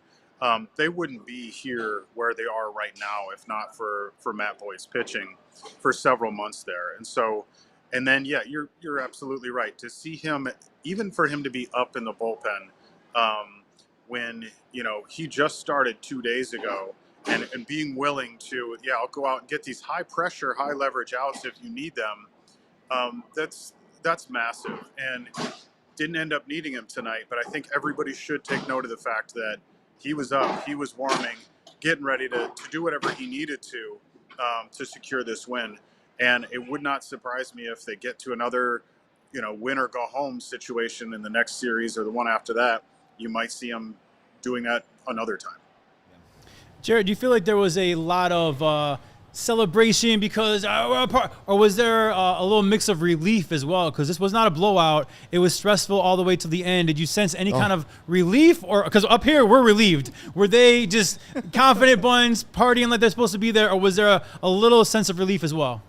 they wouldn't be here where they are right now if not for Matt Boyd's pitching for several months there. And then, yeah, you're absolutely right. To see him, even for him to be up in the bullpen when, he just started 2 days ago, and being willing to, I'll go out and get these high pressure, high leverage outs if you need them. That's massive, and didn't end up needing him tonight. But I think everybody should take note of the fact that he was up, he was warming, getting ready to do whatever he needed to secure this win. And it would not surprise me if they get to another, win or go home situation in the next series or the one after that. You might see him doing that another time. Jared, do you feel like there was a lot of celebration because, or was there a little mix of relief as well? Because this was not a blowout; it was stressful all the way to the end. Did you sense any kind of relief, or because up here we're relieved? Were they just confident buns partying like they're supposed to be there, or was there a little sense of relief as well?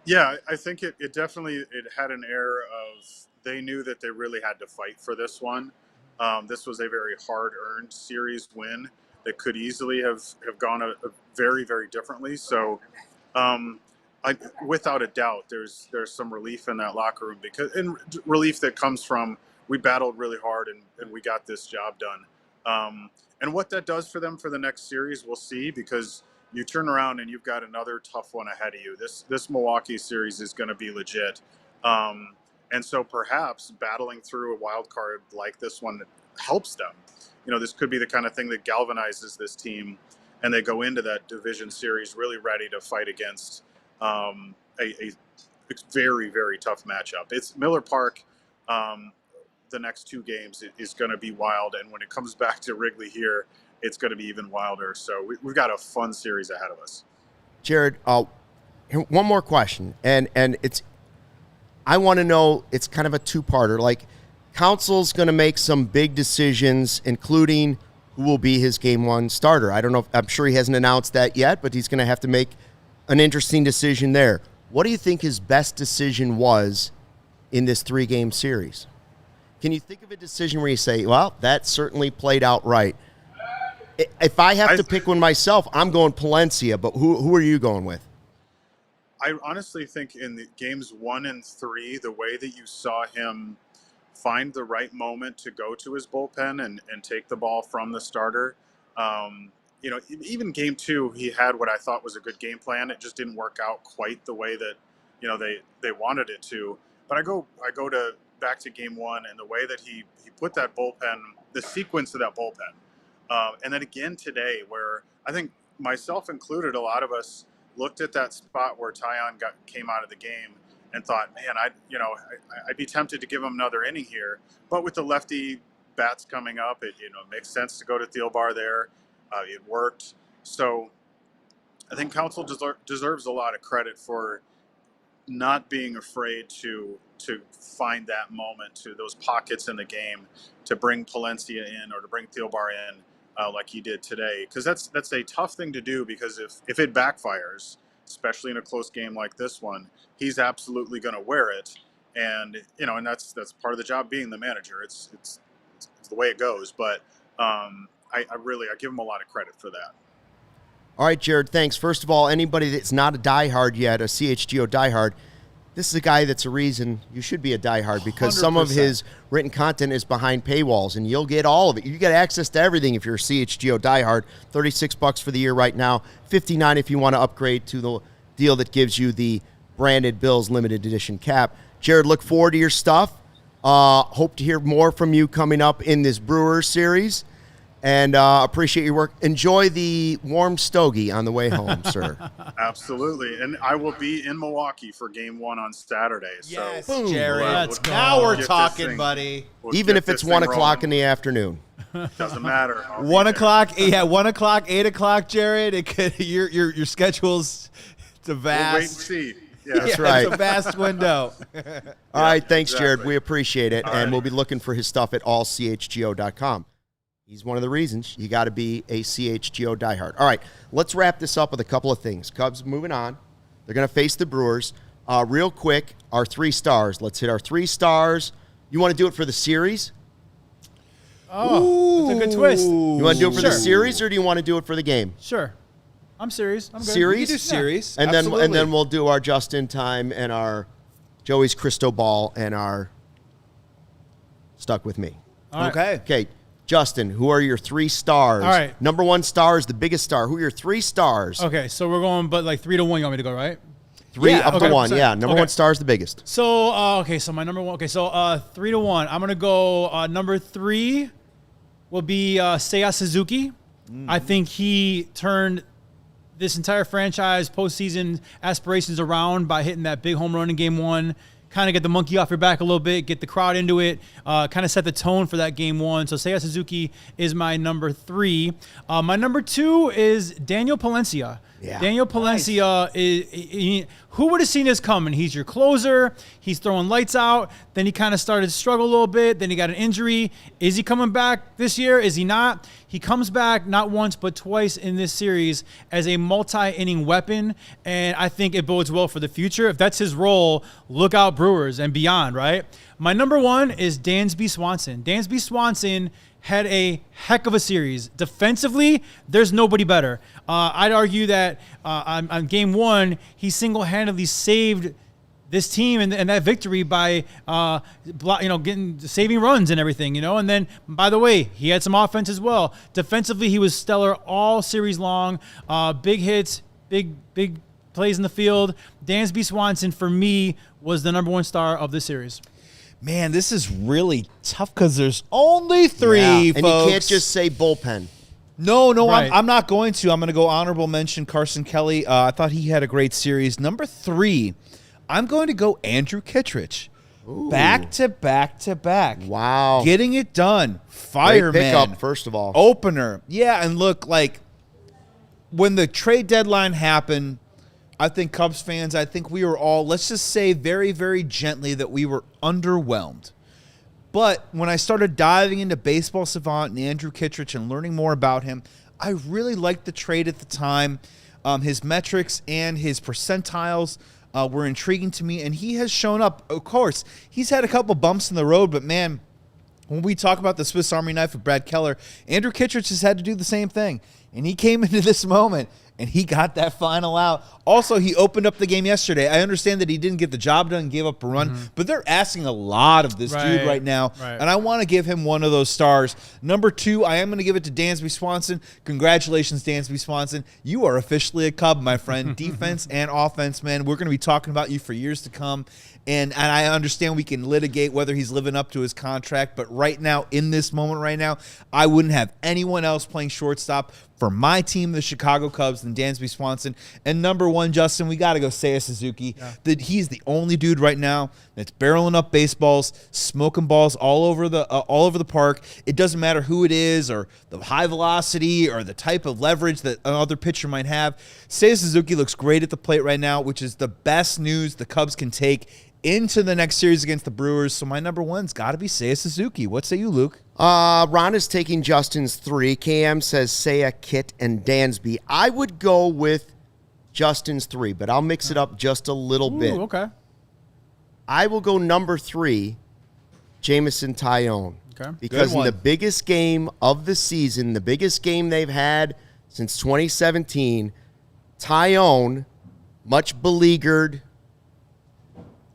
Yeah, I think it definitely had an air of they knew that they really had to fight for this one. This was a very hard-earned series win that could easily have gone a very, very differently. So Without a doubt, there's some relief in that locker room and relief that comes from we battled really hard and we got this job done. And what that does for them for the next series, we'll see, because you turn around and you've got another tough one ahead of you. This Milwaukee series is going to be legit. And so perhaps battling through a wild card like this one helps them. This could be the kind of thing that galvanizes this team, and they go into that division series really ready to fight against a very, very tough matchup. It's Miller Park. The next two games is going to be wild, and when it comes back to Wrigley here, it's going to be even wilder. So we've got a fun series ahead of us. Jared, one more question, and I want to know, it's kind of a two-parter. Like, Council's going to make some big decisions, including who will be his Game 1 starter. I don't know. I'm sure he hasn't announced that yet, but he's going to have to make an interesting decision there. What do you think his best decision was in this 3-game series? Can you think of a decision where you say, well, that certainly played out right? If I have to pick one myself, I'm going Palencia, but who are you going with? I honestly think in the games 1 and 3, the way that you saw him find the right moment to go to his bullpen and take the ball from the starter, even game 2, he had what I thought was a good game plan. It just didn't work out quite the way that, they wanted it to. But I go back to game 1 and the way that he put that bullpen, the sequence of that bullpen. And then again today, where I think myself included, a lot of us looked at that spot where Taillon came out of the game and thought, man, I'd be tempted to give him another inning here. But with the lefty bats coming up, it makes sense to go to Thielbar there. It worked. So I think Council deserves a lot of credit for not being afraid to find that moment, to those pockets in the game, to bring Palencia in or to bring Thielbar in like he did today. Because that's a tough thing to do, because if it backfires, especially in a close game like this one, he's absolutely going to wear it. And, and that's part of the job being the manager. It's the way it goes. But I give him a lot of credit for that. All right, Jared, thanks. First of all, anybody that's not a diehard yet, a CHGO diehard, this is a guy that's a reason you should be a diehard, because 100%. Some of his written content is behind paywalls, and you'll get all of it. You get access to everything if you're a CHGO diehard. $36 for the year right now, $59 if you want to upgrade to the deal that gives you the branded Bills limited edition cap. Jared, look forward to your stuff. Hope to hear more from you coming up in this Brewers series. And appreciate your work. Enjoy the warm stogie on the way home, sir. Absolutely. And I will be in Milwaukee for game 1 on Saturday. Yes, so Jared. now we're talking, buddy. Even if it's 1 o'clock in the afternoon. Doesn't matter. 1 o'clock, 1 o'clock, 8 o'clock, Jared. It could, your schedule's, it's a vast. We'll wait and see. Yeah. That's right. It's a vast window. All right, thanks, exactly. Jared. We appreciate it. All and right. we'll be looking for his stuff at allchgo.com. He's one of the reasons you got to be a CHGO diehard. All right, let's wrap this up with a couple of things. Cubs moving on. They're going to face the Brewers. Real quick, our 3 stars. Let's hit our 3 stars. You want to do it for the series? Oh, that's a good twist. You want to do it for the Sure. series, or do you want to do it for the game? Sure. I'm serious. I'm good. Series? We can do series. And Absolutely. then we'll do our just in time and our Joey's crystal ball and our stuck with me. All right. Okay. Okay, Justin, who are your 3 stars? All right. Number 1 star is the biggest star. Who are your 3 stars? Okay, so we're going, but like 3 to 1. You want me to go, right? 3 Yeah, up okay. to 1. Yeah, number Okay. 1 star is the biggest. So so my number 1. Okay, so 3 to 1. I'm gonna go. Number 3 will be Seiya Suzuki. I think he turned this entire franchise postseason aspirations around by hitting that big home run in game 1. Kind of get the monkey off your back a little bit, get the crowd into it, kind of set the tone for that game 1. So Seiya Suzuki is my number 3. My number 2 is Daniel Palencia. Yeah. Daniel Palencia who would have seen this coming? He's your closer. He's throwing lights out. Then he kind of started to struggle a little bit. Then he got an injury. Is he coming back this year? Is he not? He comes back not once but twice in this series as a multi-inning weapon, and I think it bodes well for the future. If that's his role, look out, Brewers Brewers and beyond, right? My number one is Dansby Swanson. Dansby Swanson had a heck of a series. Defensively, there's nobody better. I'd argue that on game one, he single-handedly saved this team and that victory by saving runs and everything, and then, by the way, he had some offense as well. Defensively, he was stellar all series long. Big hits, big plays in the field. Dansby Swanson, for me, was the number one star of this series. Man, this is really tough because there's only three, folks. And you can't just say bullpen. No, Right. I'm not going to. I'm going to go honorable mention Carson Kelly. I thought he had a great series. Number 3, I'm going to go Andrew Kittredge. Ooh. Back to back. Wow. Getting it done. Great Fireman. pickup, first of all. Opener. Yeah, and look, like, when the trade deadline happened, I think Cubs fans, we were all, let's just say very, very gently that we were underwhelmed. But when I started diving into Baseball Savant and Andrew Kittredge and learning more about him, I really liked the trade at the time. His metrics and his percentiles were intriguing to me, and he has shown up. Of course, he's had a couple bumps in the road, but man, when we talk about the Swiss Army knife of Brad Keller, Andrew Kittredge has had to do the same thing. And he came into this moment, and he got that final out. Also, he opened up the game yesterday. I understand that he didn't get the job done and gave up a run, but they're asking a lot of this dude right now, and I want to give him one of those stars. Number 2, I am going to give it to Dansby Swanson. Congratulations, Dansby Swanson. You are officially a Cub, my friend. Defense and offense, man. We're going to be talking about you for years to come. And I understand we can litigate whether he's living up to his contract, but right now, in this moment right now, I wouldn't have anyone else playing shortstop for my team, the Chicago Cubs, than Dansby Swanson. And number 1, Justin, we got to go Seiya Suzuki. Yeah. That he's the only dude right now that's barreling up baseballs, smoking balls all over the park. It doesn't matter who it is or the high velocity or the type of leverage that another pitcher might have. Seiya Suzuki looks great at the plate right now, which is the best news the Cubs can take into the next series against the Brewers. So my number 1's got to be Seiya Suzuki. What say you, Luke? Ron is taking Justin's 3. KM says Seiya, Kit, and Dansby. I would go with Justin's 3, but I'll mix it up just a little bit. Okay. I will go number 3, Jameson Taillon. Okay. Because in the biggest game of the season, the biggest game they've had since 2017, Taillon, much beleaguered,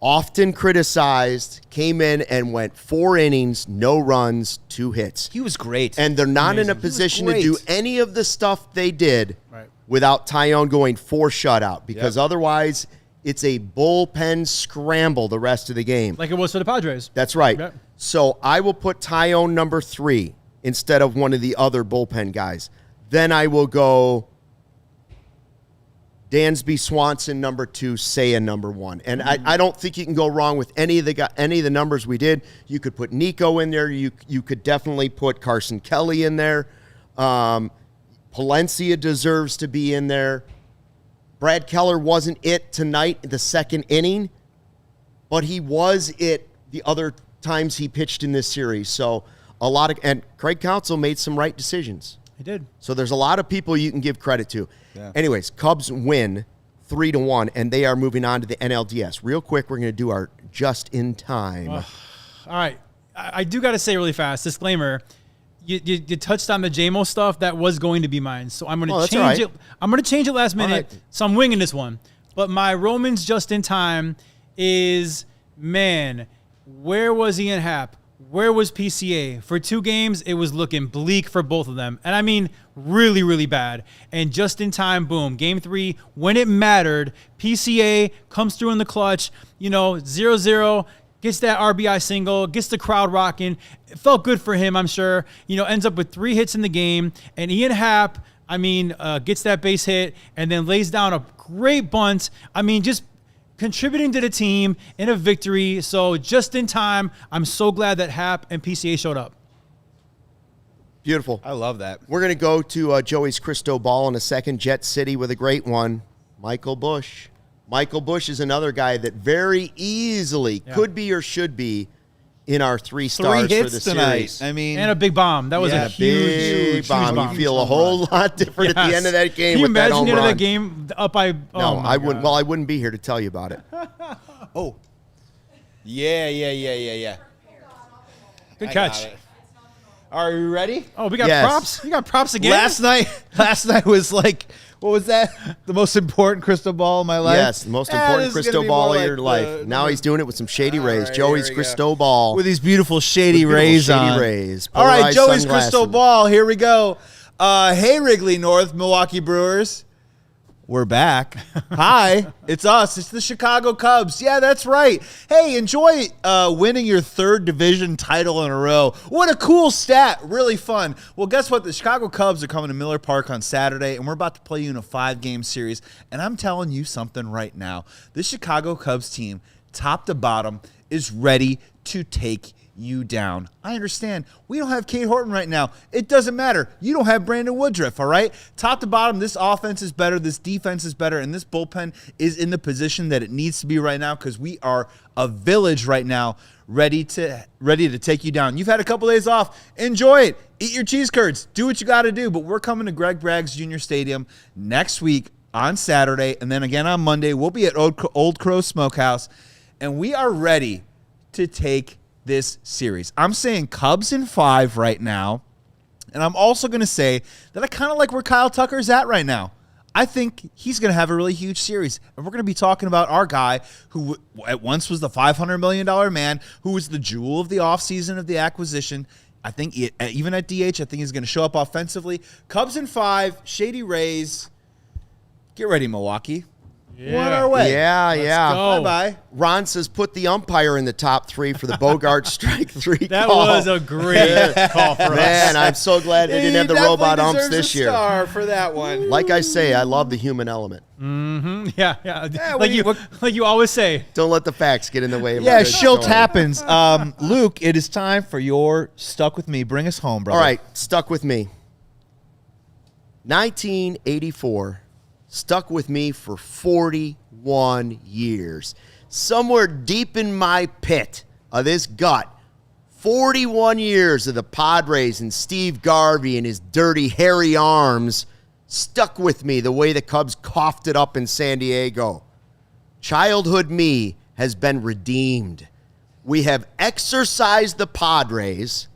often criticized, came in and went 4 innings, no runs, 2 hits. He was great. And they're not in a position to do any of the stuff they did without Taillon going 4 shutout, because otherwise it's a bullpen scramble the rest of the game. Like it was for the Padres. That's right. Yep. So I will put Taillon number 3 instead of one of the other bullpen guys. Then I will go Dansby Swanson number 2, Seiya number 1, and I don't think you can go wrong with any of the numbers we did. You could put Nico in there. You could definitely put Carson Kelly in there. Palencia deserves to be in there. Brad Keller wasn't it tonight in the second inning, but he was it the other times he pitched in this series. So and Craig Counsell made some right decisions. He did. So there's a lot of people you can give credit to. Yeah. Anyways, Cubs win 3-1, and they are moving on to the NLDS. Real quick, we're going to do our just in time. All right. I do got to say really fast, disclaimer, you touched on the JMO stuff. That was going to be mine. So I'm going to change it. I'm going to change it last minute. So I'm winging this one. But my Romans just in time is, man, where was Ian Happ? Where was PCA? For 2 games, it was looking bleak for both of them. And I mean, really, really bad. And just in time, boom, game 3, when it mattered, PCA comes through in the clutch, 0-0, gets that RBI single, gets the crowd rocking. It felt good for him, I'm sure. Ends up with 3 hits in the game. And Ian Happ, gets that base hit and then lays down a great bunt. Just contributing to the team in a victory. So just in time, I'm so glad that Happ and PCA showed up. Beautiful. I love that. We're going to go to Joey's Crystal Ball in a second. Jet City with a great one. Michael Busch. Michael Busch is another guy that very easily could be or should be in our 3 stars 3 hits for the tonight. series. And a big bomb. That was a huge bomb. You feel a whole lot different at the end of that game. Can you with that imagine home the end of run. that game up by? No, I wouldn't. Well, I wouldn't be here to tell you about it. Yeah. Good I catch. got it. Are you ready? Oh, we got Yes. props. We got props again. Last night was like, what was that? The most important crystal ball of my life? Yes, the most important this is crystal gonna be ball more of your like life. Now he's doing it with some Shady Rays. right, Joey's here we go. crystal ball. with these beautiful shady With beautiful rays shady on. rays, All right, polarized Joey's sunglasses. crystal ball. Here we go. Hey, Wrigley North, Milwaukee Brewers. We're back. Hi, it's us. It's the Chicago Cubs. Yeah, that's right. Hey, enjoy winning your third division title in a row. What a cool stat. Really fun. Well, guess what? The Chicago Cubs are coming to Miller Park on Saturday, and we're about to play you in a 5-game series. And I'm telling you something right now. This Chicago Cubs team, top to bottom, is ready to take you down. I understand. We don't have Kate Horton right now. It doesn't matter. You don't have Brandon Woodruff, all right? Top to bottom, this offense is better, this defense is better, and this bullpen is in the position that it needs to be right now because we are a village right now ready to take you down. You've had a couple days off. Enjoy it. Eat your cheese curds. Do what you got to do. But we're coming to Greg Braggs Jr. Stadium next week on Saturday, and then again on Monday. We'll be at Old Crow Smokehouse, and we are ready to take this series. I'm saying Cubs in 5 right now, and I'm also going to say that I kind of like where Kyle Tucker's at right now. I think he's going to have a really huge series, and we're going to be talking about our guy who at once was the $500 million man, who was the jewel of the offseason of the acquisition. I think even at DH, I think he's going to show up offensively. Cubs in 5, Shady Rays. Get ready, Milwaukee. Yeah. We're on our way. Yeah. go. Bye-bye. Ron says put the umpire in the top 3 for the Bogart strike 3 That call. was a great call for us. Man, I'm so glad they didn't have the definitely robot umps deserves this a year. star for that one. Like I say, I love the human element. Yeah. what Like you always say. Don't let the facts get in the way of a Yeah, good shilt story. happens. Luke, it is time for your Stuck With Me. Bring us home, brother. All right, stuck with me. 1984 stuck with me for 41 years. Somewhere deep in my pit of this gut, 41 years of the Padres and Steve Garvey and his dirty, hairy arms stuck with me the way the Cubs coughed it up in San Diego. Childhood me has been redeemed. We have exorcised the Padres,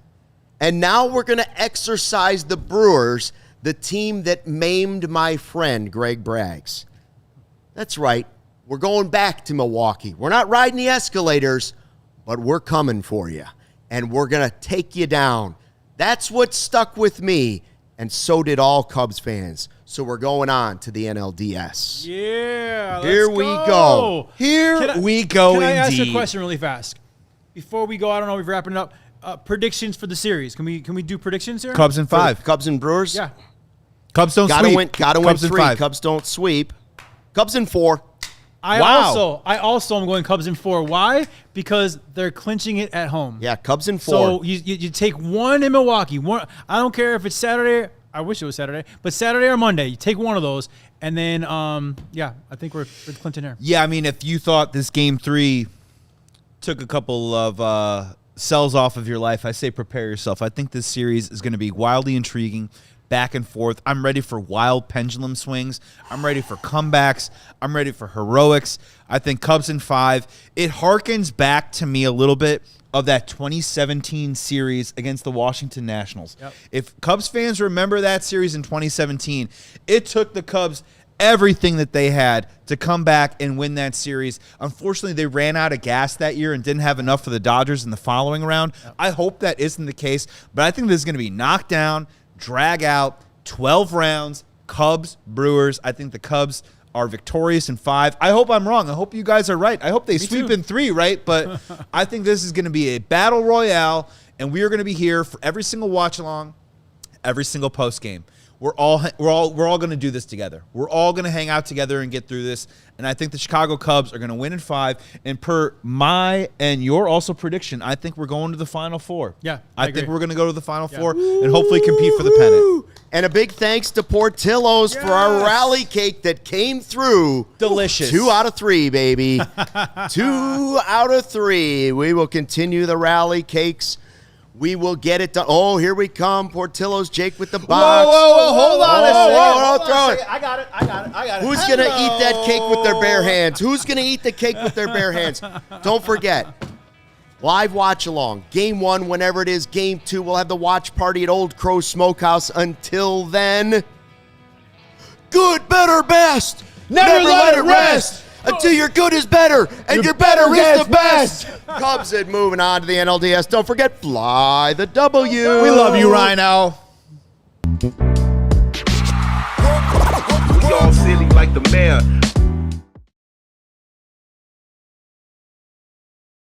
and now we're going to exorcise the Brewers, the team that maimed my friend Greg Braggs. That's right. We're going back to Milwaukee. We're not riding the escalators, but we're coming for you, and we're going to take you down. That's what stuck with me, and so did all Cubs fans. So we're going on to the NLDS. Yeah. Here let's we go. Here we go, Can I ask you a indeed. question really fast? Before we go, I don't know, we're wrapping it up. Predictions for the series. Can we do predictions here? Cubs in 5. Cubs and Brewers? Yeah. Cubs don't Gotta sweep. win, gotta win Cubs in 3. 5. Cubs don't sweep. Cubs in 4. I Wow. also am going Cubs in 4. Why? Because they're clinching it at home. Yeah, Cubs in 4. So you take one in Milwaukee. One. I don't care if it's Saturday. I wish it was Saturday, but Saturday or Monday. You take one of those, and then I think we're clinching here. Yeah, I mean, if you thought this Game 3 took a couple of cells off of your life, I say prepare yourself. I think this series is going to be wildly intriguing, back and forth. I'm ready for wild pendulum swings. I'm ready for comebacks. I'm ready for heroics. I think Cubs in 5. It harkens back to me a little bit of that 2017 series against the Washington Nationals. Yep. If Cubs fans remember that series in 2017, it took the Cubs everything that they had to come back and win that series. Unfortunately, they ran out of gas that year and didn't have enough for the Dodgers in the following round. Yep. I hope that isn't the case, but I think this is going to be knocked down, drag out, 12 rounds, Cubs, Brewers. I think the Cubs are victorious in 5. I hope I'm wrong. I hope you guys are right. I hope they sweep too. in 3, right? But I think this is going to be a battle royale, and we are going to be here for every single watch along, every single post game. We're all going to do this together. We're all going to hang out together and get through this. And I think the Chicago Cubs are going to win in 5. And per my and your also prediction, I think we're going to the Final 4. Yeah, I I think agree. we're going to go to the Final 4 and hopefully compete for the pennant. And a big thanks to Portillo's for our rally cake that came through. Delicious. 2 out of 3, baby. 2 out of 3. We will continue the rally cakes. We will get it done. Oh, here we come. Portillo's Jake with the box. Whoa, hold on a second. Whoa, Hold on throw a it. second. I got it. Who's going to eat that cake with their bare hands? Who's going to eat the cake with their bare hands? Don't forget, Live watch along. Game 1, whenever it is. Game 2, we'll have the watch party at Old Crow Smokehouse. Until then, good, better, best. Never let it rest. Until your good is better and your better is the best. Cubs are moving on to the NLDS. Don't forget, fly the W. We love you, Rhino. We all silly like the mayor.